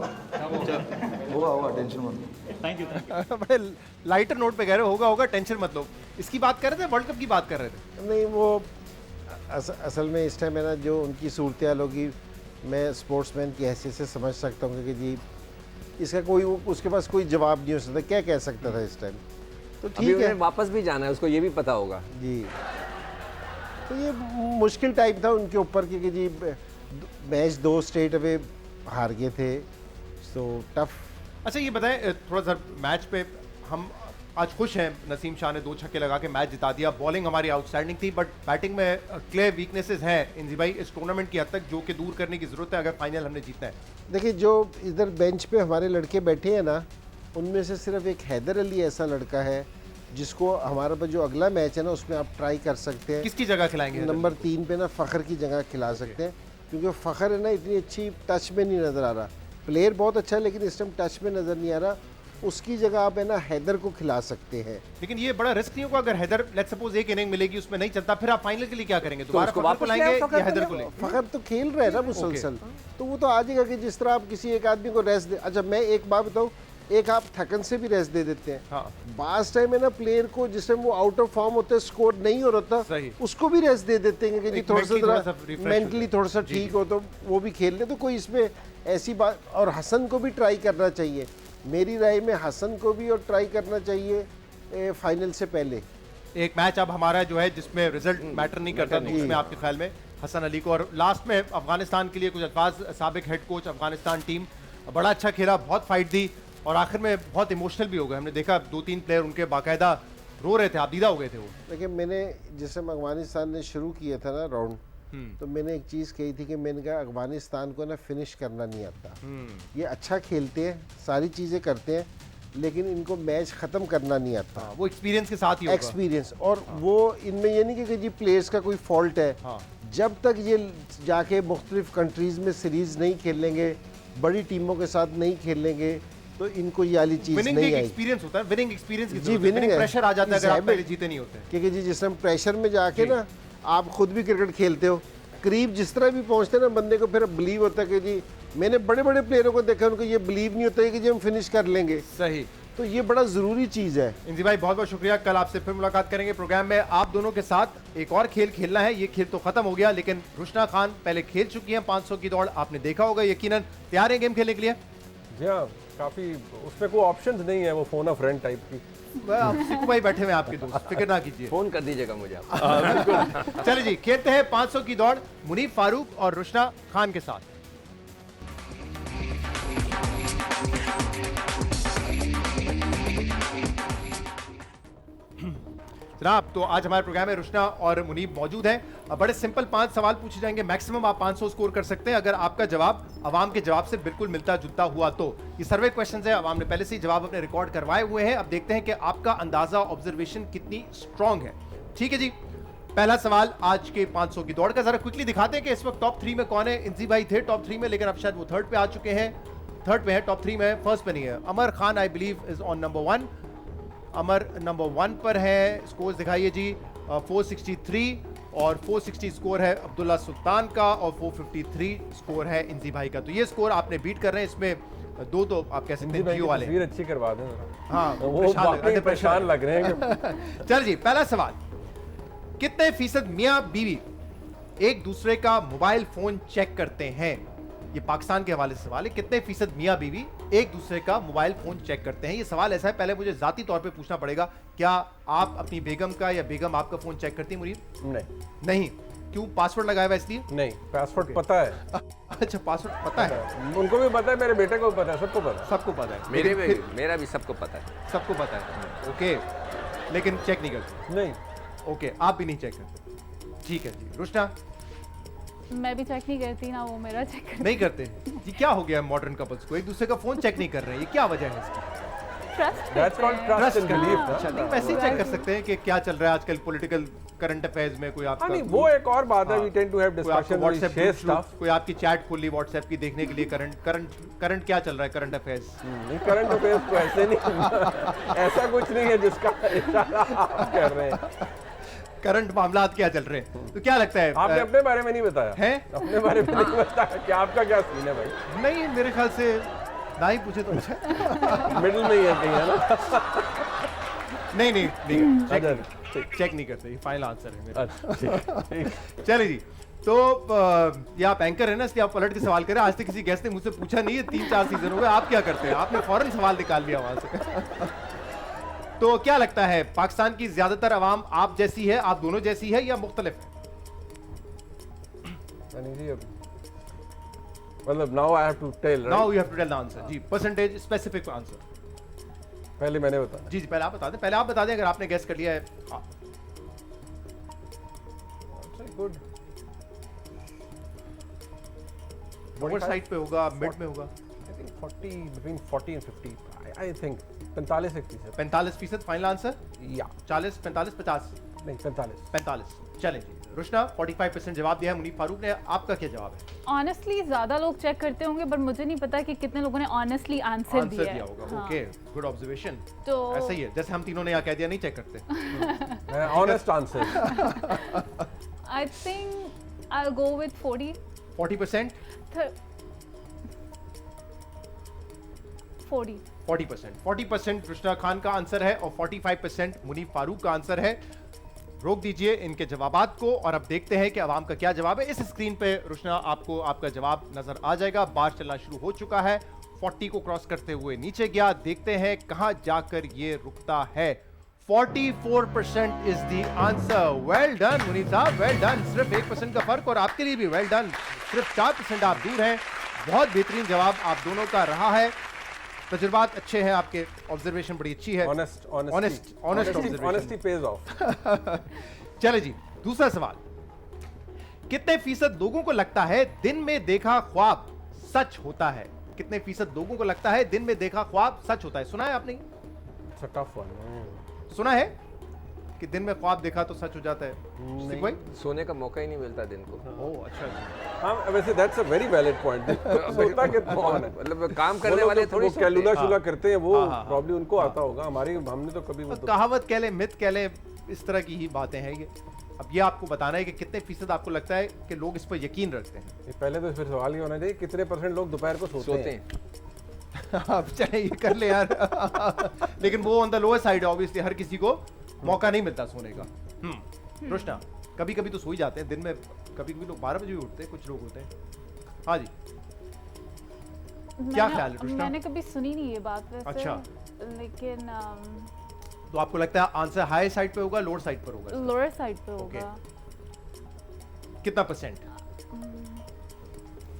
होगा, टेंशन मत लो। Thank you. बड़े लाइटर नोट पे कह रहे हो, होगा टेंशन मत लो। इसकी बात कर रहे थे, वर्ल्ड कप की बात कर रहे थे? नहीं, वो असल में इस टाइम है ना, जो उनकी सूरत हाल होगी, मैं स्पोर्ट्समैन की हैसियत से समझ सकता हूँ कि जी इसका कोई, उसके पास कोई जवाब नहीं हो सकता, क्या कह सकता था इस टाइम। तो ठीक है, वापस भी जाना है उसको, ये भी पता होगा जी। तो ये मुश्किल टाइम था उनके ऊपर, क्योंकि जी मैच 2 स्ट्रेट अवे हार गए थे, तो टफ। अच्छा ये बताएं, थोड़ा सा मैच पे हम आज खुश हैं, नसीम शाह ने 2 छक्के लगा के मैच जिता दिया, बॉलिंग हमारी आउटस्टैंडिंग थी, बट बैटिंग में क्लियर वीकनेसेस हैं इंजी भाई इस टूर्नामेंट की हद तक, जो कि दूर करने की जरूरत है अगर फाइनल हमने जीतना है। देखिए, जो इधर बेंच पे हमारे लड़के बैठे हैं ना, उनमें से सिर्फ एक हैदर अली ऐसा लड़का है जिसको हमारे पास जो अगला मैच है ना उसमें आप ट्राई कर सकते हैं। किसकी जगह खिलाएंगे? नंबर 3 पे ना फ़खर की जगह खिला सकते हैं, क्योंकि फ़खर है ना इतनी अच्छी टच में नहीं नज़र आ रहा, प्लेयर बहुत अच्छा है लेकिन इस टाइम टच में नज़र नहीं आ रहा, उसकी जगह आप है ना हैदर को खिला सकते हैं। लेकिन ये बड़ा रिस्क नहीं होगा अगर हैदर लेट्स सपोज एक इनिंग मिलेगी उसमें नहीं चलता, फिर आप फाइनल के लिए क्या करेंगे? दोबारा उसको फ़खर को वापस लाएंगे ले आओ, या हैदर को लेंगे? फ़खर तो खेल रहे हैं ना मुसलसल, तो वो तो आ जाएगा कि जिस तरह आप किसी एक आदमी को रेस्ट दे। अच्छा मैं एक बात बताऊँ, एक आप थकन से भी रेस्ट दे देते हैं। हाँ। बास टाइम है ना प्लेयर को जिस टाइम वो आउट ऑफ फॉर्म होते हैं, स्कोर नहीं हो रहा था, उसको भी रेस्ट दे देते हैं कि जी थोड़ा सा मेंटली थोड़ा सा ठीक हो तो वो भी खेल ले, तो कोई इसमें ऐसी बात। और हसन को भी ट्राई करना चाहिए, मेरी राय में हसन को भी और ट्राई करना चाहिए फाइनल से पहले। एक मैच अब हमारा जो है जिसमें रिजल्ट मैटर नहीं करता, तो उसमें आपके ख्याल में हसन अली को, और लास्ट में अफगानिस्तान के लिए कुछ अल्फाज, साबिक हेड कोच अफगानिस्तान टीम बड़ा अच्छा खेला, बहुत फाइट दी और आखिर में बहुत इमोशनल भी हो गए, हमने देखा 2-3 प्लेयर उनके बाकायदा रो रहे थे, आबदीदा हो गए थे वो। देखिए मैंने जैसे अफगानिस्तान ने शुरू किया था ना राउंड, तो मैंने एक चीज़ कही थी कि मैंने कहा अफगानिस्तान को ना फिनिश करना नहीं आता, ये अच्छा खेलते हैं, सारी चीज़ें करते हैं, लेकिन इनको मैच ख़त्म करना नहीं आता। वो एक्सपीरियंस के साथ ही होगा। एक्सपीरियंस, और वो इनमें ये नहीं कि जी प्लेयर्स का कोई फॉल्ट है, जब तक ये जाके मुख्तलिफ कंट्रीज़ में सीरीज़ नहीं खेलेंगे, बड़ी टीमों के साथ नहीं खेलेंगे, तो इनको ये वाली चीज़ नहीं आएगी। एक्सपीरियंस होता है, विनिंग एक्सपीरियंस की जी, विनिंग प्रेशर आ जाता है अगर आप पहले जीते नहीं होते, क्योंकि जी जिस टाइम प्रेशर में जाके ना आप खुद भी क्रिकेट खेलते हो, करीब जिस तरह भी पहुंचते हैं ना बंदे को फिर बिलीव होता है कि जी, मैंने बड़े बड़े प्लेयरों को देखा, उनको ये बिलीव नहीं होता है कि जी हम फिनिश कर लेंगे। सही, तो ये बड़ा ज़रूरी चीज़ है। इंजी भाई बहुत बहुत शुक्रिया, कल आपसे फिर मुलाकात करेंगे प्रोग्राम में। आप दोनों के साथ एक और खेल खेलना है, ये खेल तो खत्म हो गया, लेकिन रुशना खान पहले खेल चुकी हैं 500 की दौड़, आपने देखा होगा, यकीनन तैयार है गेम खेलने के लिए? जी हाँ, काफ़ी, उसमें कोई ऑप्शंस नहीं है, वो फोन अ फ्रेंड टाइप की। सिक्कू भाई बैठे हुए आपके दोस्त, फिक्र ना कीजिए, फोन कर दीजिएगा मुझे आप। चलिए जी, खेलते हैं 500 की दौड़ मुनीफ फारूक और रुशना खान के साथ। जनाब, तो आज हमारे प्रोग्राम में रुशना और मुनीब मौजूद हैं। बड़े सिंपल 5 सवाल पूछे जाएंगे, मैक्सिमम आप 500 स्कोर कर सकते हैं अगर आपका जवाब अवाम के जवाब से बिल्कुल मिलता जुलता हुआ तो। ये सर्वे क्वेश्चंस है, अवाम ने पहले से ही जवाब अपने रिकॉर्ड करवाए हुए हैं, अब देखते हैं कि आपका अंदाजा, ऑब्जर्वेशन कितनी स्ट्रॉन्ग है। ठीक है जी, पहला सवाल आज के 500 की दौड़ का, जरा क्विकली दिखाते हैं कि इस वक्त टॉप 3 में कौन है। इंजी भाई थे टॉप 3 में, लेकिन अब शायद वो थर्ड पे आ चुके हैं। थर्ड पे है, टॉप 3 में है, फर्स्ट पे नहीं है। Amar Khan I believe is on number 1। Amar number 1 पर है। स्कोर दिखाइए जी। 463 और 460 स्कोर है अब्दुल्ला सुल्तान का और 453 स्कोर है इंजी भाई का। तो ये स्कोर आपने बीट कर रहे हैं। इसमें दो तो आप कह सकते हैं जियो वाले। तस्वीर अच्छी करवा दें। हाँ, वो परेशान लग रहे हैं। चल जी, पहला सवाल, कितने फीसद मियां बीवी एक दूसरे का मोबाइल फोन चेक करते हैं? ये पाकिस्तान के हवाले से सवाल है। कितने फीसद मियां बीवी एक दूसरे का मोबाइल फोन चेक करते हैं? ये सवाल ऐसा है, पहले मुझे जाती तौर पे पूछना पड़ेगा, क्या आप अपनी बेगम का या बेगम आपका फोन चेक करती है मुनीर? नहीं। क्यों? पासवर्ड लगाया हुआ इसलिए? नहीं, पासवर्ड पता है। अच्छा, पासवर्ड पता है। उनको भी पता है, मेरे बेटे को भी पता है, सबको पता है। सबको पता है। मेरा भी सबको पता है। सबको पता है, ओके, लेकिन चेक नहीं करते? नहीं। ओके, आप भी नहीं चेक करते, ठीक है जी। रुष्ना? मैं भी चेक नहीं करती ना, वो मेरा चेक करती। नहीं करते जी? क्या हो गया मॉडर्न कपल्स को, एक दूसरे का फोन चेक नहीं कर रहे हैं, ये क्या वजह है इसकी? That's called trust and belief। अच्छा, नहीं वैसे ही चेक कर सकते हैं कि क्या चल रहा है आजकल पॉलिटिकल करंट अफेयर्स में। कोई आपका नहीं, वो एक और बात है। We tend to have discussion, WhatsApp share stuff। कोई आपकी चैट खोल ली व्हाट्सएप की देखने के लिए, करंट क्या चल रहा है, करंट अफेयर्स। नहीं, करंट अफेयर्स को ऐसे नहीं, ऐसा कुछ नहीं है जिसका इशारा आप कर रहे हैं। करंट मामलात क्या चल रहे हैं, तो क्या लगता है? आपने अपने बारे में नहीं बताया है? अपने बारे में नहीं बताया कि आपका क्या सीन है भाई? नहीं, मेरे ख्याल से ना ही पूछे तो अच्छा। मिडिल में ही है कहीं, है ना? नहीं, चेक नहीं करते, ये फाइनल आंसर है मेरा। चलिए जी, तो ये आप एंकर है ना, इसलिए आप पलट के सवाल करें। आज तक किसी गेस्ट ने मुझसे पूछा नहीं है, 3-4 सीजन हो गए। आप क्या करते हैं? आपने फौरन सवाल निकाल लिया वहां से। तो क्या लगता है, पाकिस्तान की ज्यादातर आवाम आप जैसी है, आप दोनों जैसी है, या मुख्तलिफ है? मतलब now I have to tell, right? Now you have to tell the answer। जी, परसेंटेज, स्पेसिफिक आंसर। पहले मैंने बताया। जी, पहले आप बता दें। पहले आप बता दें अगर आपने गेस कर लिया है। गुड। लोअर साइड पे होगा, मिड में होगा? I think 40, between 40 and 50। I think 45%। 45% final answer? या 40, 45, 50? नहीं, 45। 45। चलें जी, रुशना 45% जवाब दिया है। मुनीफ फारूक ने, आपका क्या जवाब है? ऑनेस्टली ज्यादा लोग चेक करते होंगे, पर मुझे नहीं पता कि कितने लोगों ने ऑनेस्टली आंसर दिया होगा। हाँ। Okay, good observation. तो ऐसा ही है जैसे हम तीनों ने यहाँ कह दिया नहीं चेक करते। Honest answer. I think I will go with 40। 40%? 40% Rushna Khan का आंसर है और 45% मुनीफ फारूक का आंसर है। रोक दीजिए इनके जवाबात को और अब देखते हैं कि अवाम का क्या जवाब है। इस स्क्रीन पे रुशना आपको आपका जवाब नजर आ जाएगा। बार चलना शुरू हो चुका है, 40 को क्रॉस करते हुए नीचे गया। देखते हैं कहां जाकर ये रुकता है। 44% is the answer. Well done Munif साहब, वेल डन। सिर्फ 1% का फर्क और आपके लिए भी वेल डन। सिर्फ 4% आप दूर हैं। बहुत बेहतरीन जवाब आप दोनों का रहा है। तजुर्बात अच्छे हैं आपके, ऑब्जर्वेशन बड़ी अच्छी है। Honesty page of. चले जी, दूसरा सवाल, कितने फीसद लोगों को लगता है दिन में देखा ख्वाब सच होता है? कितने फीसद लोगों को लगता है दिन में देखा ख्वाब सच होता है? सुना है आपने? Tough one. सुना है कि दिन में ख्वाब देखा तो सच हो जाता है? नहीं, सोने का मौका ही नहीं मिलता दिन को। ओह अच्छा। हाँ, वैसे that's a very valid point. सोता कि कौन है, मतलब काम करने वाले थोड़ी कैलुला शुला करते हैं, वो प्रॉब्लम उनको आता होगा। हमारी हमने तो कभी कहावत कह ले, मिथ कह ले, इस तरह की ही बातें हैं ये। अब ये आपको बताना है कि कितने फीसद आपको लगता है कि लोग इस पर यकीन रखते हैं। पहले तो फिर सवाल ये होना चाहिए कितने % लोग दोपहर को सोते हैं। अब चाहे ये कर ले यार। लेकिन वो ऑन द लोअर साइड है, ऑब्वियसली हर किसी को मौका नहीं मिलता सोने का। रुशना, कभी कभी तो सो ही जाते हैं दिन में, कभी कभी लोग 12 बजे भी उठते हैं, कुछ लोग होते हैं। हाँ जी, क्या ख्याल है रुशना? मैंने कभी सुनी नहीं ये बात वैसे। अच्छा, लेकिन तो आपको लगता है आंसर हाई साइड पे होगा, लोअर साइड पर होगा? लोअर साइड पे होगा। कितना %?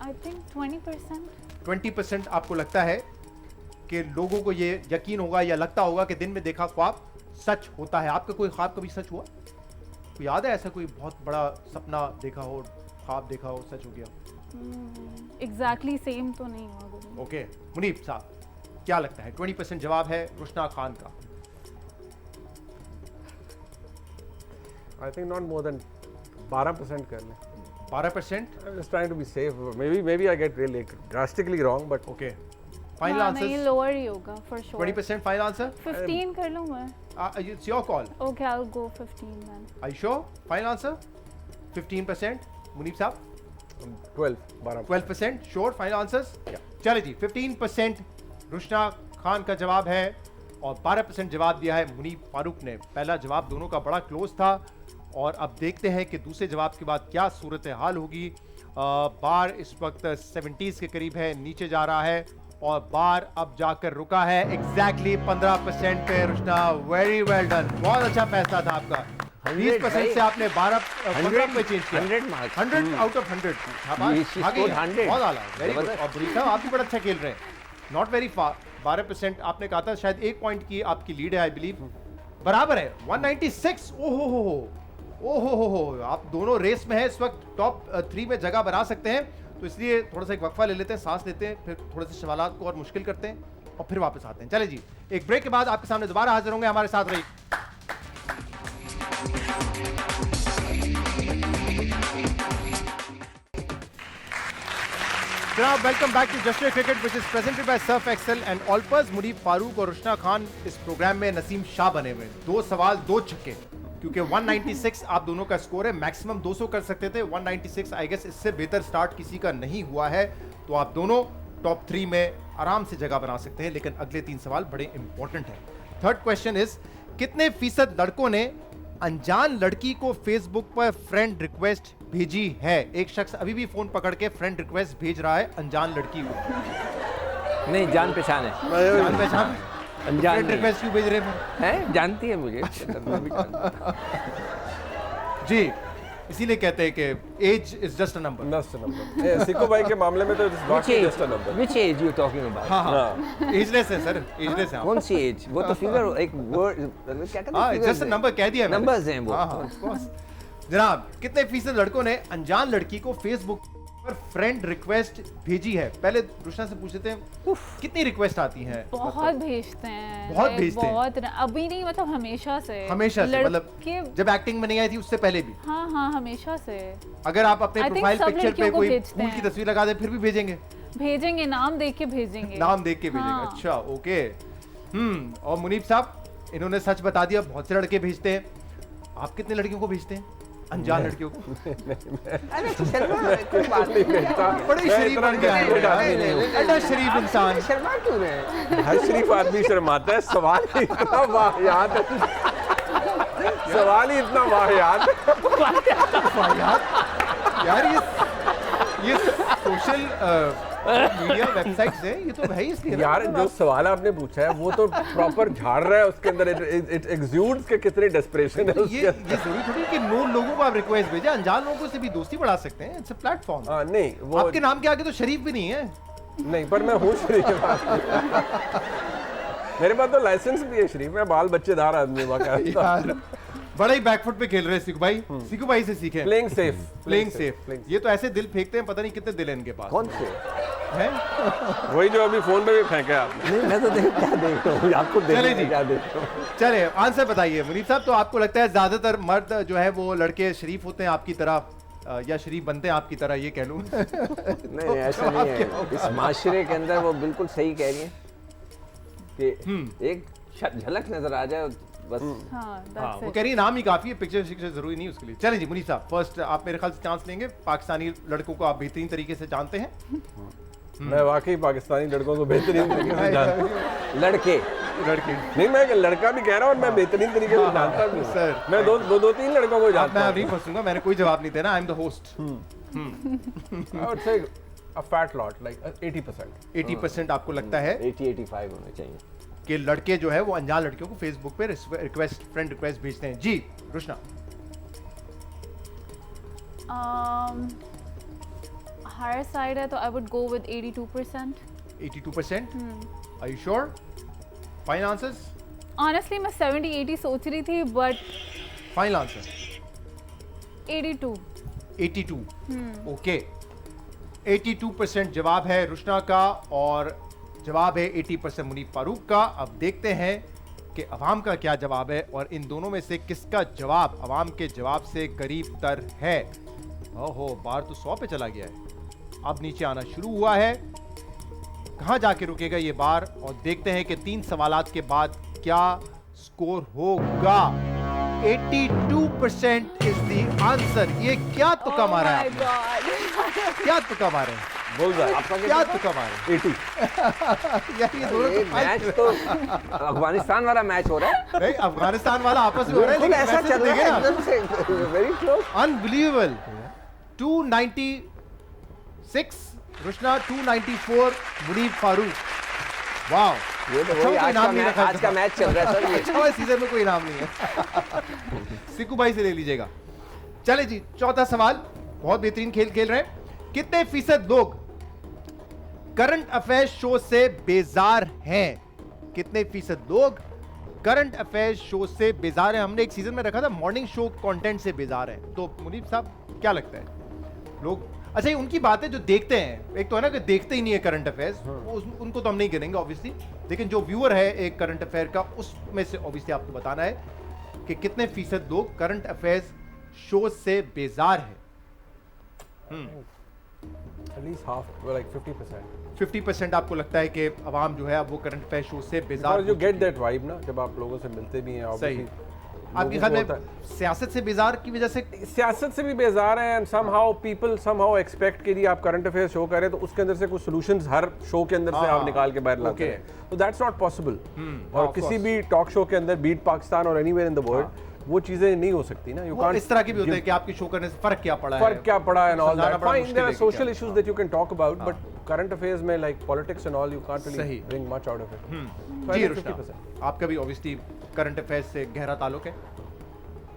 I think 20%। 20% आपको लगता है कि लोगों को ये यकीन होगा या लगता होगा कि दिन में देखा ख्वाब सच होता है। आपका कोई ख्वाब कभी सच हुआ? कोई याद है ऐसा कोई बहुत बड़ा सपना देखा हो, ख्वाब देखा हो, सच हो गया? एग्जैक्टली सेम तो नहीं हुआ। ओके, मुनीफ साहब क्या लगता है? 20% जवाब है रुशना खान का। I think not more than 12% कर लें। 12%? I'm just trying to be safe. Maybe I get really drastically wrong, but okay. Final हाँ, नहीं आंसर लोअर ही होगा फॉर श्योर 20% फाइनल आंसर 15 कर लूं मैं it's your call okay I will go 15 man I sure final answer 15% Munib साहब 12% sure final answers चले जी 15% रुशना खान का जवाब है और 12% जवाब दिया है मुनीब फारूक ने। पहला जवाब दोनों का बड़ा क्लोज था और अब देखते हैं कि दूसरे जवाब के बाद क्या सूरत हाल होगी। बार इस वक्त 70s के करीब है, नीचे जा रहा है और बार अब जाकर रुका है एग्जैक्टली 15% पे। रुशना वेरी वेल डन, बहुत अच्छा फैसला था आपका। 20% से आपने 15 पे चेंज किया। 100 आउट ऑफ 100 बहुत आला, वेरी गुड। और बुरी साहब आप भी बड़ा अच्छा खेल रहे हैं, नॉट वेरी फार। 12% आपने कहा था, शायद 1 पॉइंट की आपकी लीड है आई बिलीव। बराबर है 196। ओहो आप दोनों रेस में है इस वक्त, टॉप 3 में जगह बना सकते हैं। तो इसलिए थोड़ा सा एक वक्फा ले लेते हैं, सांस लेते हैं, फिर थोड़े से सवालात को और मुश्किल करते हैं और फिर वापस आते हैं। चले जी, एक ब्रेक के बाद आपके सामने दोबारा हाजिर होंगे, हमारे साथ रहिए। जनाब welcome back to just cricket which is presented by Surf Excel and Olpers. Munib Farooq और रुशना खान इस प्रोग्राम में नसीम शाह बने हुए। 2 सवाल 2 छक्के, क्योंकि 196 आप दोनों का स्कोर है, मैक्सिमम 200 कर सकते थे। 196 आई गेस इससे बेहतर स्टार्ट किसी का नहीं हुआ है, तो आप दोनों टॉप 3 में आराम से जगह बना सकते हैं। लेकिन अगले 3 सवाल बड़े इंपॉर्टेंट हैं। थर्ड क्वेश्चन इज, कितने फीसद लड़कों ने अनजान लड़की को फेसबुक पर फ्रेंड रिक्वेस्ट भेजी है? एक शख्स अभी भी फोन पकड़ के फ्रेंड रिक्वेस्ट भेज रहा है अनजान लड़की को। नहीं, जान पहचान है। जान पहचान अनजान फ्रेंड रिक्वेस्ट क्यों भेज रहे हैं? जानती है मुझे जी, इसीलिए कहते हैं कि age is just a number. Siko भाई के मामले में तो it's not just a number. Which age you talking about? हां, एजलेस है सर, एजलेस है। कौन सी एज? वो तो फिगर एक वर्ड क्या कहते हैं? हां, जस्ट अ नंबर कह दिया मैंने। नंबर्स हैं वो। हां ऑफ कोर्स। जनाब, कितने फीसद लड़कों ने अनजान लड़की को फेसबुक पर फ्रेंड रिक्वेस्ट भेजी है? पहले रुशना से पूछ लेते हैं, कितनी रिक्वेस्ट आती हैं? बहुत भेजते हैं, बहुत भेजते हैं। बहुत अभी नहीं, मतलब हमेशा से मतलब जब एक्टिंग में नहीं आई थी उससे पहले भी? हाँ हमेशा से। अगर आप अपने प्रोफाइल पिक्चर पे कोई फूल की तस्वीर लगा दे फिर भी भेजेंगे? नाम देख के भेजेंगे। नाम देख के भेजेंगे, अच्छा ओके। और मुनीब साहब, इन्होंने सच बता दिया, बहुत से लड़के भेजते हैं। आप कितने लड़कियों को भेजते हैं, अनजान लड़कियों को? बड़े शरीफ बन गया है, शरीफ इंसान। शर्मा क्यों रहे? हर शरीफ आदमी शर्माता है। सवाल ही इतना वाहियात है, सवाल ही इतना वाहियात यार। ये सोशल मीडिया वेबसाइट्स है, ये तो है इसलिए यार। जो सवाल आपने पूछा है वो तो प्रॉपर झाड़ रहा है उसके अंदर, इट एक्सुड्स के कितने डेस्परेशन है उसके। ये जरूरी थोड़ी कि नोन लोगों को आप रिक्वेस्ट भेजें, अनजान लोगों से भी दोस्ती बढ़ा सकते हैं। It's a platform. हां, नहीं वो आपके नाम के आगे तो शरीफ भी नहीं है। नहीं, पर मैं हूँ शरीफ। मेरे पास तो लाइसेंस भी है शरीफ, मैं बाल बच्चेदार आदमी यार। बड़ा ही बैकफुट पे खेल रहे हैं सिकू भाई। सिकू भाई से सीखे, प्लेइंग सेफ, प्लेइंग सेफ। ये तो ऐसे दिल फेंकते हैं, पता नहीं कितने दिल हैं इनके पास। कौन से हैं? वही जो अभी फोन पे भी फेंके आपने। नहीं, मैं तो क्या देख रहा हूँ, आपको चले जी, क्या देख रहा हूँ। चले आंसर बताइए मुनीब साहब। तो आपको लगता है ज्यादातर मर्द जो है वो लड़के शरीफ होते हैं आपकी तरह, या शरीफ बनते हैं आपकी तरह, ये कह लूं? नहीं, ऐसा नहीं है। इस माशरे के अंदर वो बिल्कुल सही कह रही हैं कि एक झलक नजर आ जाए बस। हाँ, वो कह रही है नाम ही काफी है, पिक्चर शिक्चर जरूरी नहीं उसके लिए। चले जी मुनीब साहब, फर्स्ट आप मेरे ख्याल से चांस लेंगे। पाकिस्तानी लड़कों को आप बेहतरीन तरीके से जानते हैं। मैं वाकई पाकिस्तानी लड़कों को बेहतरीन तरीके से जानता हूं। लड़के नहीं, मैं लड़का भी कह रहा हूं और मैं बेहतरीन तरीके से जानता हूं सर। मैं दो तीन लड़कों को जानता हूं। मैं अभी फंसूंगा, मैंने कोई जवाब नहीं देना। I am the host. I would say a fat lot, like 80%। 80% आपको लगता है 80-85 होने चाहिए कि लड़के जो है वो अनजान लड़कियों को फेसबुक पे रिक्वेस्ट, फ्रेंड रिक्वेस्ट भेजते हैं? जी रुशना। हायर साइड है तो I would go with 82%। 82%? Are you sure? Final answers? Honestly मैं 70-80 सोच रही थी, बट फाइनल आंसर 82। 82 ओके। 82% जवाब है रुशना का और जवाब है 80% मुनीब फारूक का। अब देखते हैं कि अवाम का क्या जवाब है और इन दोनों में से किसका जवाब अवाम के जवाब से करीब तर है। ओहो, बार तो 100 पे चला गया है, अब नीचे आना शुरू हुआ है कहां जाके रुकेगा ये बार, और देखते हैं कि 3 सवालात के बाद क्या स्कोर होगा। 82% इज द आंसर। ये क्या तुक्का मारा है आपने? क्या तुक्का मारे हैं? बोल रहा है आपका क्या तुक्का मारे? 80। यार ये दोनों ये मैच तो अफगानिस्तान वाला मैच हो रहा है। नहीं, अफगानिस्तान वाला आपस में हो रहा है, लेकिन ऐसा वैसे चल रहा है देखें एकदम से, very close. Unbelievable. 296 Rushna, 294 Munib Farooq. वाह, ये तो अच्छा वही कोई इनाम नहीं रखा आज का मैच चल रहा है सर। ये अच्छा भाई, सीजन में कोई इनाम नहीं है। सिक्कू भाई से ले लीजिएगा। चले जी, चौथा सवाल। बहुत बेहतरीन खेल खेल रहे हैं। कितने फीसद लोग करंट अफेयर्स शो से बेजार हैं? कितने फीसद लोग करंट अफेयर्स शो से बेजार हैं? हमने एक सीजन में रखा था मॉर्निंग शो कंटेंट से बेजार हैं। तो मुनीब साहब क्या लगता है लोग? अच्छा, ये उनकी बातें जो देखते हैं, एक तो है ना कि देखते ही नहीं है करंट अफेयर्स, उनको तो हम नहीं गिनेंगे ऑब्वियसली, लेकिन जो व्यूअर है एक करंट अफेयर का, उसमें से ऑब्वियसली आपको बताना है कि कितने फीसद लोग करंट अफेयर्स शो से बेजार हैं। At least half, like 50%. 50% आपको लगता है कि अवाम जो है अब वो करंट अफेयर शो से बेजार Because you get that vibe ना, जब आप लोगों से मिलते भी हैं। सही। obviously, आपके लोगों ख्याल को में होता है। सियासत से बेजार की वजह से? सियासत से भी बेजार हैं, and somehow people somehow expect कि जी आप करंट अफेयर शो करें तो उसके अंदर से कुछ सॉल्यूशंस हर शो के अंदर से आप निकाल के बाहर लाते हैं, तो दैट्स नॉट पॉसिबल। और किसी भी टॉक शो के अंदर, बीट पाकिस्तान और एनीवेयर इन द वर्ल्ड, वो चीजें नहीं हो सकती ना। वो इस तरह की भी होते हैं कि आपकी शो करने से फर्क क्या पड़ा है, फर्क क्या पड़ा है, and all that. बड़ा Fine, मुश्किल there are है कि social क्या। issues that you can talk about, but current affairs में like politics and all, you can't really सही। bring much out of it. So I ji think Rushna, 50%. आपका भी obviously current affairs से गहरा ताल्लुक है।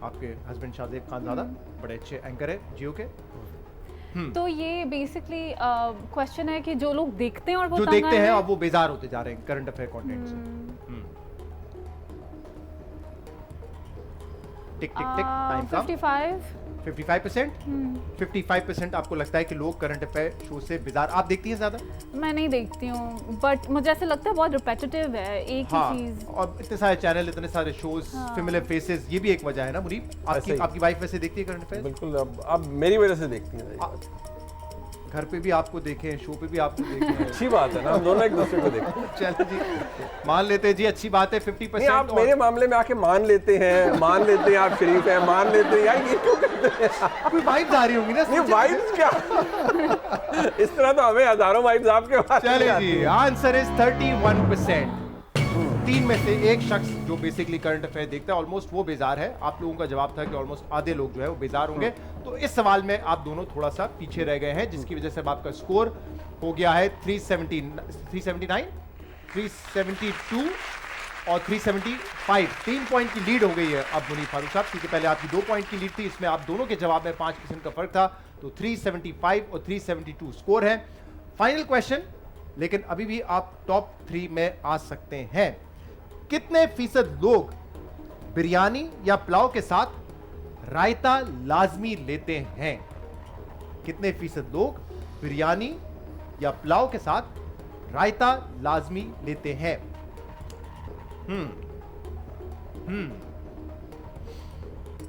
आपके हस्बैंड शाहजेब खानजादा बड़े अच्छे एंकर है जियो के। तो ये बेसिकली क्वेश्चन है कि जो लोग देखते हैं और वो जो तंग देखते आए हैं हैं, अब वो बेजार होते जा रहे हैं करंट अफेयर कंटेंट से। टिक टिक टिक, टाइम का 55%। 55% आपको लगता है कि लोग करंट अफेयर शो से बेजार। आप देखती हैं ज्यादा? मैं नहीं देखती हूँ, बट मुझे ऐसा लगता है बहुत रिपीटेटिव है एक ही चीज। और इतने सारे चैनल, इतने सारे शोज, फेमिलियर फेसेस, ये भी एक वजह है ना मुनीब। आपकी वाइफ वैसे देखती है करंट अफेयर? बिल्कुल, अब मेरी वजह से देखती हैं। घर पे भी आपको देखें, शो पे भी आपको देखें। अच्छी बात है ना, हम दोनों एक दूसरे को देखते हैं। चलो जी, मान लेते हैं जी, अच्छी बात है। 50% आप मेरे मामले में आके मान लेते हैं, मान लेते हैं आप शरीफ हैं, मान लेते हैं यार, ये क्यों करते हैं? कोई वाइब्स आ रही होंगी ना? नहीं, वाइब्स क्या? इस तरह तो हमें हजारों वाइब्स आपके पास। चलिए जी, आंसर इज 31%। 3 में से एक शख्स जो बेसिकली करंट अफेयर देखता है, ऑलमोस्ट वो बेजार है। आप लोगों का जवाब था कि ऑलमोस्ट आधे लोग जो है वो बेजार होंगे। तो इस सवाल में आप दोनों थोड़ा सा पीछे रह गए हैं, जिसकी वजह से अब आपका स्कोर हो गया है 379, 372 और 375। 3 पॉइंट की लीड हो गई है अब मुनीब फारूक साहब, क्योंकि पहले आपकी 2 पॉइंट की लीड थी। इसमें आप दोनों के जवाब में 5% का फर्क था। तो 375 और 372 स्कोर है। फाइनल क्वेश्चन, लेकिन अभी भी आप टॉप 3 में आ सकते हैं। कितने फीसद लोग बिरयानी या पुलाव के साथ रायता लाजमी लेते हैं? कितने फीसद लोग बिरयानी या पुलाव के साथ रायता लाजमी लेते हैं?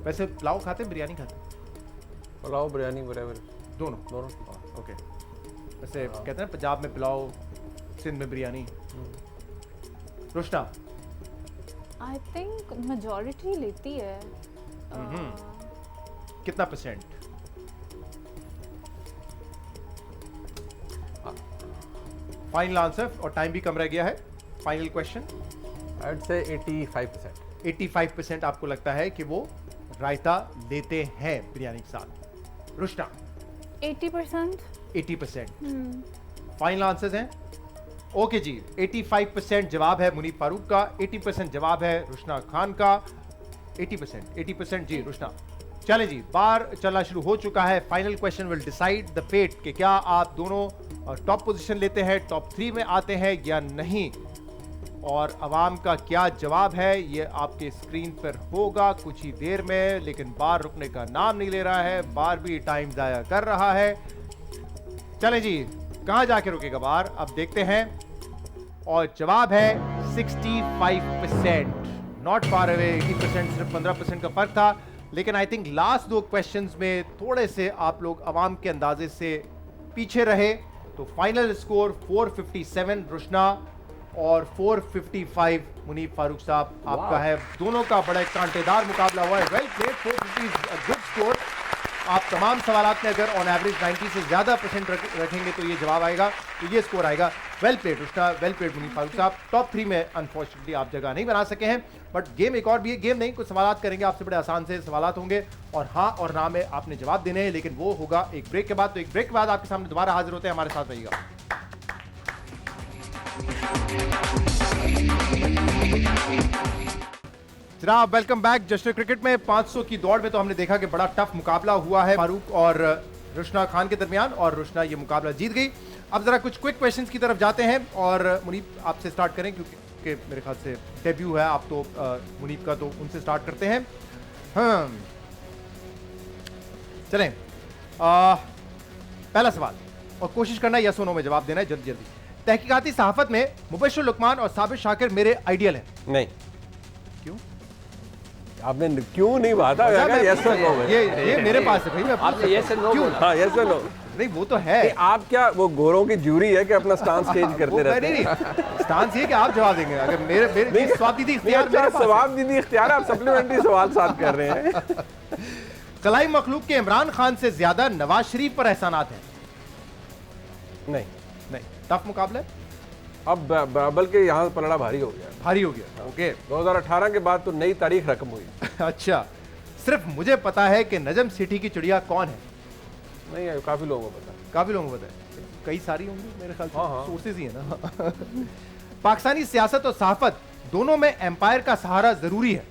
वैसे पुलाव खाते हैं, बिरयानी खाते हैं? पुलाव, बिरयानी, व्हाटएवर, दोनों। ओके। वैसे कहते हैं ना पंजाब में पुलाव, सिंध में biryani. Rushna? I think majority लेती है। कितना परसेंट? फाइनल आंसर, और टाइम भी कम रह गया है। Final question. I would say 85%। 85% आपको लगता है कि वो रायता लेते हैं बिरयानी के साथ। रुशना? 80%। 80%। फाइनल आंसर्स हैं। ओके जी, 85% जवाब है मुनीब फारूक का, 80% जवाब है रुशना खान का। 80% जी रुशना। चले जी, बार चलना शुरू हो चुका है। Final question will decide the fate कि क्या आप दोनों टॉप पोजीशन लेते हैं, टॉप 3 में आते हैं या नहीं, और अवाम का क्या जवाब है ये आपके स्क्रीन पर होगा कुछ ही देर में। लेकिन बार रुकने का नाम नहीं ले रहा है, बार भी टाइम जाया कर रहा है। चलें जी, कहां जाके रुकेगा बार, अब देखते हैं। और जवाब है 65%, नॉट फार अवे। 80%, सिर्फ 15% का फर्क था। लेकिन आई थिंक लास्ट 2 क्वेश्चंस में थोड़े से आप लोग अवाम के अंदाजे से पीछे रहे। तो फाइनल स्कोर 457 रुशना और 455 मुनीब फारूक साहब आपका है। दोनों का बड़ा कांटेदार मुकाबला हुआ है। Well played, 450 good score. आप तमाम सवालात में अगर ऑन एवरेज 90 से ज़्यादा % रखेंगे तो ये जवाब आएगा, तो ये स्कोर आएगा। Well played Rushna, well played Munib Farooq साहब। टॉप 3 में अनफॉर्चुनेटली आप जगह नहीं बना सके हैं, बट गेम एक और भी है। गेम नहीं, कुछ सवालात करेंगे आपसे, बड़े आसान से सवालात होंगे और हाँ और ना में आपने जवाब देने हैं, लेकिन वो होगा एक ब्रेक के बाद। तो एक ब्रेक के बाद आपके सामने दोबारा हाजिर होते हैं, हमारे साथ रहिएगा। जनाब वेलकम बैक। जश्न क्रिकेट में 500 की दौड़ में तो हमने देखा कि बड़ा टफ मुकाबला हुआ है फारूक और रुशना खान के दरमियान, और रुशना ये मुकाबला जीत गई। अब जरा कुछ क्विक क्वेश्चंस की तरफ जाते हैं और मुनीब आपसे स्टार्ट करें, क्योंकि मेरे ख्याल से डेब्यू है आप तो मुनीब का, तो उनसे स्टार्ट करते हैं। हाँ चलें, पहला सवाल, और कोशिश करना है यस और नो में जवाब देना है जल्दी जल्दी। तहकीकाती सहाफत में मुबश्शिर लुकमान और साबिर शाकिर मेरे आइडियल हैं। नहीं। क्यों? आपने क्यों नहीं बाता? यस और नो में। ये मेरे पास है भाई, मैं आपने यस और नो बोला। हाँ यस और नो। नहीं वो तो है। आप क्या वो गोरों की जूरी है कि अपना स्टांस चेंज करते रहते हैं? स्टांस ये कि आप जवाब देंगे, अगर मेरे स्वाबदीदी इख्तियार मेरे पास है। स्वाबदीदी इख्तियार, आप सप्लीमेंट्री सवाल साथ कर रहे हैं। कलाई मखलूक के इमरान खान से ज्यादा नवाज शरीफ पर एहसानात हैं। नहीं नहीं, टफ मुकाबला है। अब बल्कि यहाँ पलड़ा भारी हो गया। भारी हो गया। ओके, 2018 के बाद तो नई तारीख रकम हुई। अच्छा, सिर्फ मुझे पता है कि नजम सिटी की चिड़िया कौन है। नहीं है, काफी लोगों को पता है। काफी लोगों को पता है, कई सारी होंगी मेरे ख्याल से। हाँ। सोर्सेज ही है ना। पाकिस्तानी सियासत और सहाफत दोनों में एम्पायर का सहारा जरूरी है।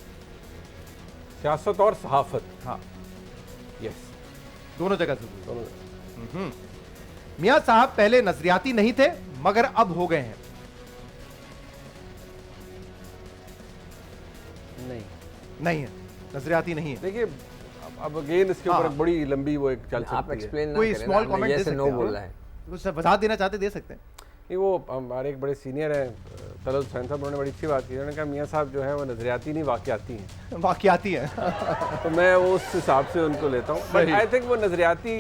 सियासत और सहाफत, हाँ यस, दोनों जगह जरूरी। मियां साहब पहले नजरियाती नहीं थे मगर अब हो गए हैं। नहीं है, नजरियाती नहीं है। देखिए अब अगेन इसके ऊपर एक बड़ी लंबी वो एक चल सकती है। आप एक्सप्लेन कोई स्मॉल कमेंट दे सकते हैं? नो बोल रहा है, कुछ वजाहत देना चाहते दे सकते हैं। नहीं, वो हमारे एक बड़े सीनियर हैं तलल हुसैन साहब, उन्होंने बड़ी अच्छी बात की। उन्होंने कहा मियाँ साहब जो है वो नजरियाती नहीं वाक़याती हैं। वाक़याती है। तो मैं उस हिसाब से उनको लेता हूँ। बट आई थिंक वो नजरियाती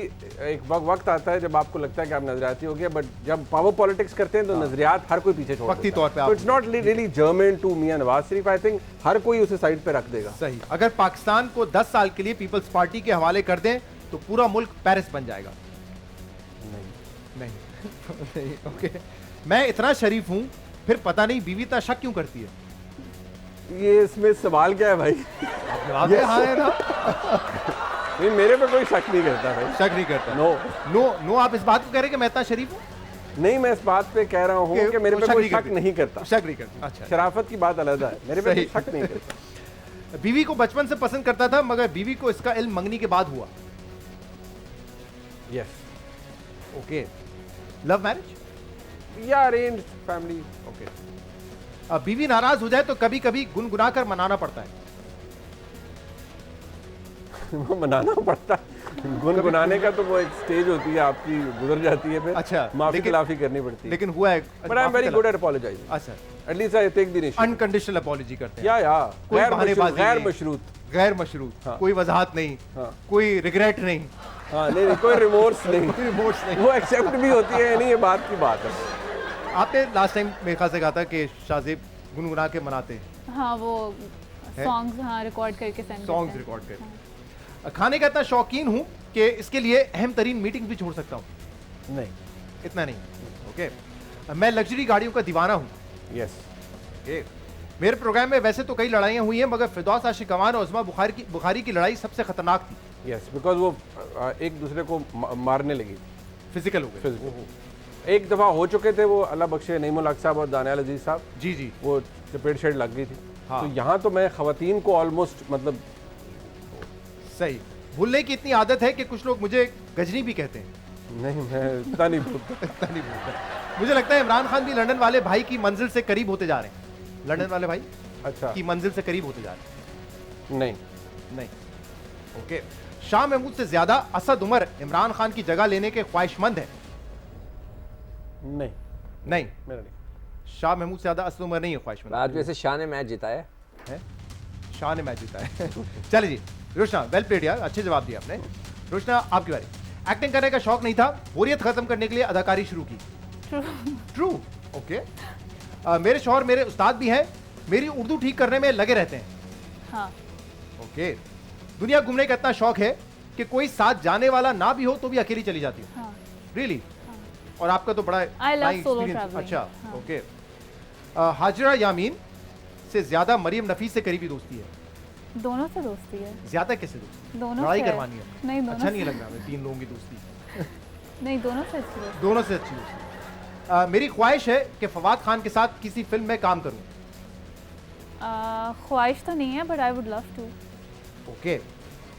एक वक्त आता है जब आपको लगता है कि आप नजरियाती हो गए, बट जब पावर पॉलिटिक्स करते हैं तो नजरियात हर कोई पीछे छोड़ वक्ती तौर पे। It's not really germane to मियाँ नवाज शरीफ। आई थिंक हर कोई उसे साइड पे रख देगा। सही। अगर पाकिस्तान को 10 साल के लिए पीपल्स पार्टी के हवाले कर दें तो पूरा मुल्क पेरिस बन जाएगा। नहीं। ओके, मैं इतना शरीफ हूं फिर पता नहीं बीवी इतना शक क्यों करती है। ये इसमें सवाल क्या है भाई? जवाब हाँ है ना। नहीं, मेरे पे कोई शक नहीं करता भाई। शक नहीं करता। नो आप इस बात को कह रहे हैं कि मैं इतना शरीफ हूं? नहीं, मैं इस बात पे कह रहा हूँ कि मेरे पे कोई शक नहीं करता। शक नहीं करता। अच्छा, शराफत की बात अलग है, मेरे पे शक नहीं करता। बीवी को बचपन से पसंद करता था मगर बीवी को इसका इल्म मंगनी के बाद हुआ। यस। ओके, लव मैरिज या अरेंज्ड फैमिली? ओके। अब बीवी नाराज हो जाए तो कभी कभी गुनगुना कर मनाना पड़ता है। वो मनाना पड़ता है, गुनगुनाने का तो वो एक स्टेज होती है आपकी, गुजर जाती है, फिर अच्छा माफी खिलाफी करनी पड़ती है। लेकिन हुआ है। But I am very good at apologising. अच्छा, at least I take the initiative. Unconditional apology करते हैं। या गैर मशरूत, हाँ। कोई वजाहत नहीं, हाँ। कोई रिग्रेट नहीं। हाँ, नहीं, कोई रिमोर्स नहीं। रिमोर्स नहीं। वो एक्सेप्ट भी होती है, नहीं, ये बात की बात है। आपने लास्ट टाइम मेरे ख्याल से कहा था कि शाहजेब गुनगुना के मनाते हैं। हाँ, वो सॉन्ग्स रिकॉर्ड करके सेंड सॉन्ग्स रिकॉर्ड करके। खाने का इतना शौकीन हूँ कि इसके लिए अहम तरीन मीटिंग भी छोड़ सकता हूँ। नहीं, इतना नहीं। ओके, मैं लग्जरी गाड़ियों का दीवाना हूँ। यस। मेरे प्रोग्राम में वैसे तो कई लड़ाइयाँ हुई हैं मगर फिरदौस आशिकवान और उस्मा बुखारी की लड़ाई सबसे खतरनाक थी। यस, बिकॉज वो एक दूसरे को मारने लगी, फिजिकल हो गए। एक दफ़ा हो चुके थे वो, अल्लाह बख्शे, नईमुल हक साहब और दानियाल अजीज साहब। जी, वो चपेट शेड लग गई थी। हाँ। तो यहाँ तो मैं खवातीन को ऑलमोस्ट मतलब सही भूलने की इतनी आदत है कि कुछ लोग मुझे गजनी भी कहते हैं। नहीं, मैं इतना नहीं भूलता। इतना नहीं भूलता। मुझे लगता है इमरान खान भी लंदन वाले भाई की मंजिल से करीब होते जा रहे हैं। लंदन वाले भाई अच्छा की मंजिल से करीब होते जा रहे हैं। नहीं। ओके, शाह महमूद से ज्यादा असद उमर इमरान खान की जगह लेने के ख्वाहिशमंद है। नहीं, मेरा नहीं। शाह महमूद से ज्यादा असद उमर नहीं है ख्वाहिशमंद। आज वैसे शाह ने मैच जिताया है। शाह ने मैच जीता है। चलिए जी, रोशना, वेल प्लेड यार, अच्छे जवाब दिए आपने। रोशना, आपकी बारी। एक्टिंग करने का शौक नहीं था, बोरियत खत्म करने के लिए अदाकारी शुरू की। ट्रू। ओके। मेरे शौहर मेरे उस्ताद भी हैं, मेरी उर्दू ठीक करने में लगे रहते हैं। हाँ। ओके। दुनिया घूमने का इतना शौक है कि कोई साथ जाने वाला ना भी हो तो भी अकेली चली जाती हूँ। हाँ। रियली? और आपका तो बड़ा I love solo traveling. अच्छा। हाँ। ओके। हाजरा यामीन से ज्यादा मरियम नफीस से करीबी दोस्ती है। दोनों से दोस्ती है। ज्यादा कैसे दोस्ती? दोनों लड़ाई से करवानी है? नहीं, दोनों अच्छा नहीं से। लग रहा है 3 लोगों की दोस्ती। नहीं, दोनों से अच्छी दोस्ती। दोनों से अच्छी दोस्ती। मेरी ख्वाहिश है कि फवाद खान के साथ किसी फिल्म में काम करूं। ख्वाहिश तो नहीं है, but I would love to. Okay.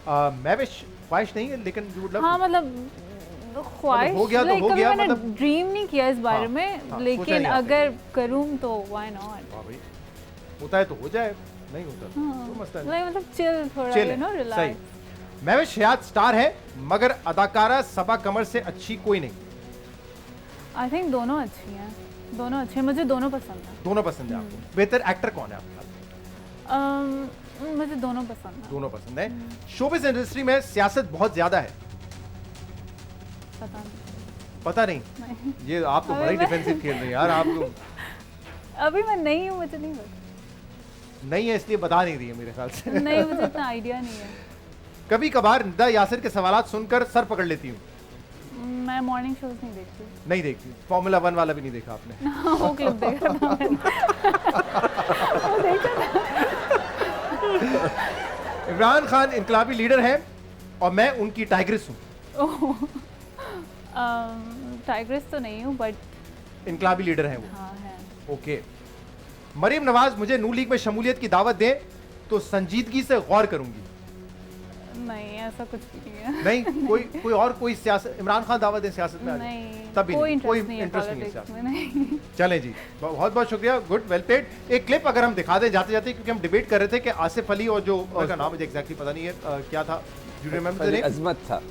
Mahwish ख्वाहिश नहीं है लेकिन यू वुड लव। हाँ, मतलब ख्वाहिश हो गया तो हो कभी गया, मैंने मतलब ड्रीम नहीं किया इस बारे हाँ, में, हाँ, सोचा लेकिन नहीं आपने। अगर करूँ तो व्हाई नॉट। वाह भाई, होता है तो हो जाए, नहीं होता तो कोई मसला नहीं। नहीं, मतलब चिल थोड़ा, Chill यू नो, है, रिलैक्स। महविश हयात स्टार है मगर अदाकारा सबा कमर से अच्छी कोई नहीं। आई थिंक दोनों अच्छी हैं, दोनों अच्छे हैं, मुझे दोनों पसंद हैं। दोनों पसंद है आपको? बेहतर एक्टर कौन है आपके पास? मुझे दोनों पसंद हैं। दोनों पसंद है। शोबिज़ इंडस्ट्री में सियासत बहुत ज्यादा है। पता नहीं। पता नहीं? नहीं। ये आप तो बड़ा ही डिफेंसिव खेल रहे हैं यार। आप तो अभी मैं नहीं हूँ, मुझे नहीं पता। नहीं है इसलिए बता नहीं रही है मेरे ख्याल से। नहीं, मुझे इतना आइडिया नहीं है। कभी कभार निदा यासिर के सवालात सुनकर सर पकड़ लेती हूँ। मैं मॉर्निंग शोज नहीं देखती। नहीं देखती? फॉर्मूला 1 वाला भी नहीं देखा आपने? वो क्लिप देखा था मैंने। वो देखा था। इमरान खान इनकलाबी लीडर हैं और मैं उनकी टाइग्रेस हूँ। टाइग्रेस तो नहीं हूँ, बट इनकलाबी लीडर हैं वो। हाँ है। ओके। मरीम नवाज मुझे नून लीग में शमूलियत की दावत दें तो संजीदगी से गौर करूंगी। नहीं, ऐसा कुछ भी नहीं है। नहीं, कोई और कोई सियासत, इमरान खान दावत दें सियासत में? नहीं, तभी कोई इंटरेस्ट नहीं है politics सियासत में, नहीं। चलें जी, बहुत बहुत शुक्रिया, गुड, वेल पेड। एक क्लिप अगर हम दिखा दें जाते जाते, क्योंकि हम डिबेट कर रहे थे कि आसिफ अली और जो उनका नाम मुझे एग्जैक्टली पता नहीं है क्या था, यू रिमेंबर द नेम? अजमत था।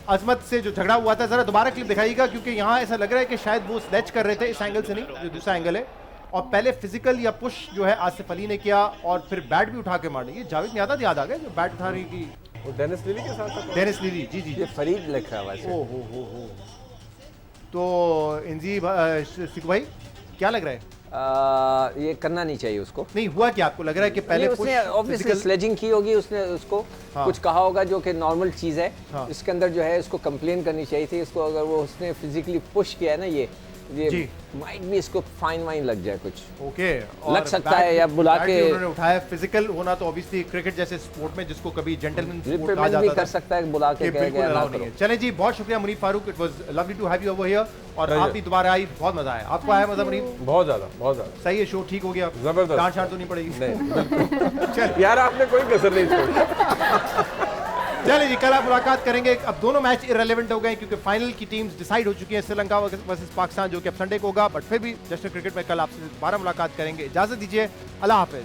अजमत से जो झगड़ा हुआ था, जरा दोबारा क्लिप दिखाइएगा, क्योंकि यहाँ ऐसा लग रहा है कि शायद वो स्लेच कर रहे थे इस एंगल से नहीं, जो दूसरा एंगल है, और पहले फिजिकल या पुश जो है आसिफ अली ने किया और फिर बैट भी उठा के मार दी। जावेद नियाज़त याद आ गया जो बैट उठा रही की, वो डेनिस लिली के साथ। डेनिस लिली, जी जी। ये फरीद लिखा हुआ है। ओ हो। तो इंजी सिकू भाई क्या लग रहा है? ये करना नहीं चाहिए उसको। नहीं, हुआ क्या आपको लग रहा है कि पहले उसने ऑब्वियसली स्लेजिंग की होगी, उसने उसको कुछ कहा होगा जो कि नॉर्मल चीज़ है। इसके अंदर जो है उसको कंप्लेन करनी चाहिए थी इसको, अगर वो उसने फिजिकली पुश किया है ना, ये माइट भी इसको फाइन वाइन लग जाए कुछ। ओके। लग सकता है, या बुला के उन्होंने उठाया। फिजिकल होना तो ऑब्वियसली क्रिकेट जैसे स्पोर्ट में जिसको कभी जेंटलमैन स्पोर्ट कहा जाता भी था, कर सकता है, बुला के कह गया ना करो। चलें जी, बहुत शुक्रिया Munif Farooq, it was lovely to have you over here, और आप भी दोबारा आई, बहुत मजा आया। आपको आया मजा मुनीफ? बहुत ज्यादा। सही है, शो ठीक हो गया? जबरदस्त। डांट शांट तो नहीं पड़ेगी? नहीं। यार आपने कोई कसर नहीं छोड़ी। चलिए जी, कल आप मुलाकात करेंगे। अब दोनों मैच इररिलेवेंट हो गए क्योंकि फाइनल की टीम्स डिसाइड हो चुकी हैं, श्रीलंका वर्सेस पाकिस्तान, जो कि अब संडे को होगा, बट फिर भी जश्न क्रिकेट में कल आपसे दोबारा मुलाकात करेंगे। इजाजत दीजिए, अल्लाह हाफिज।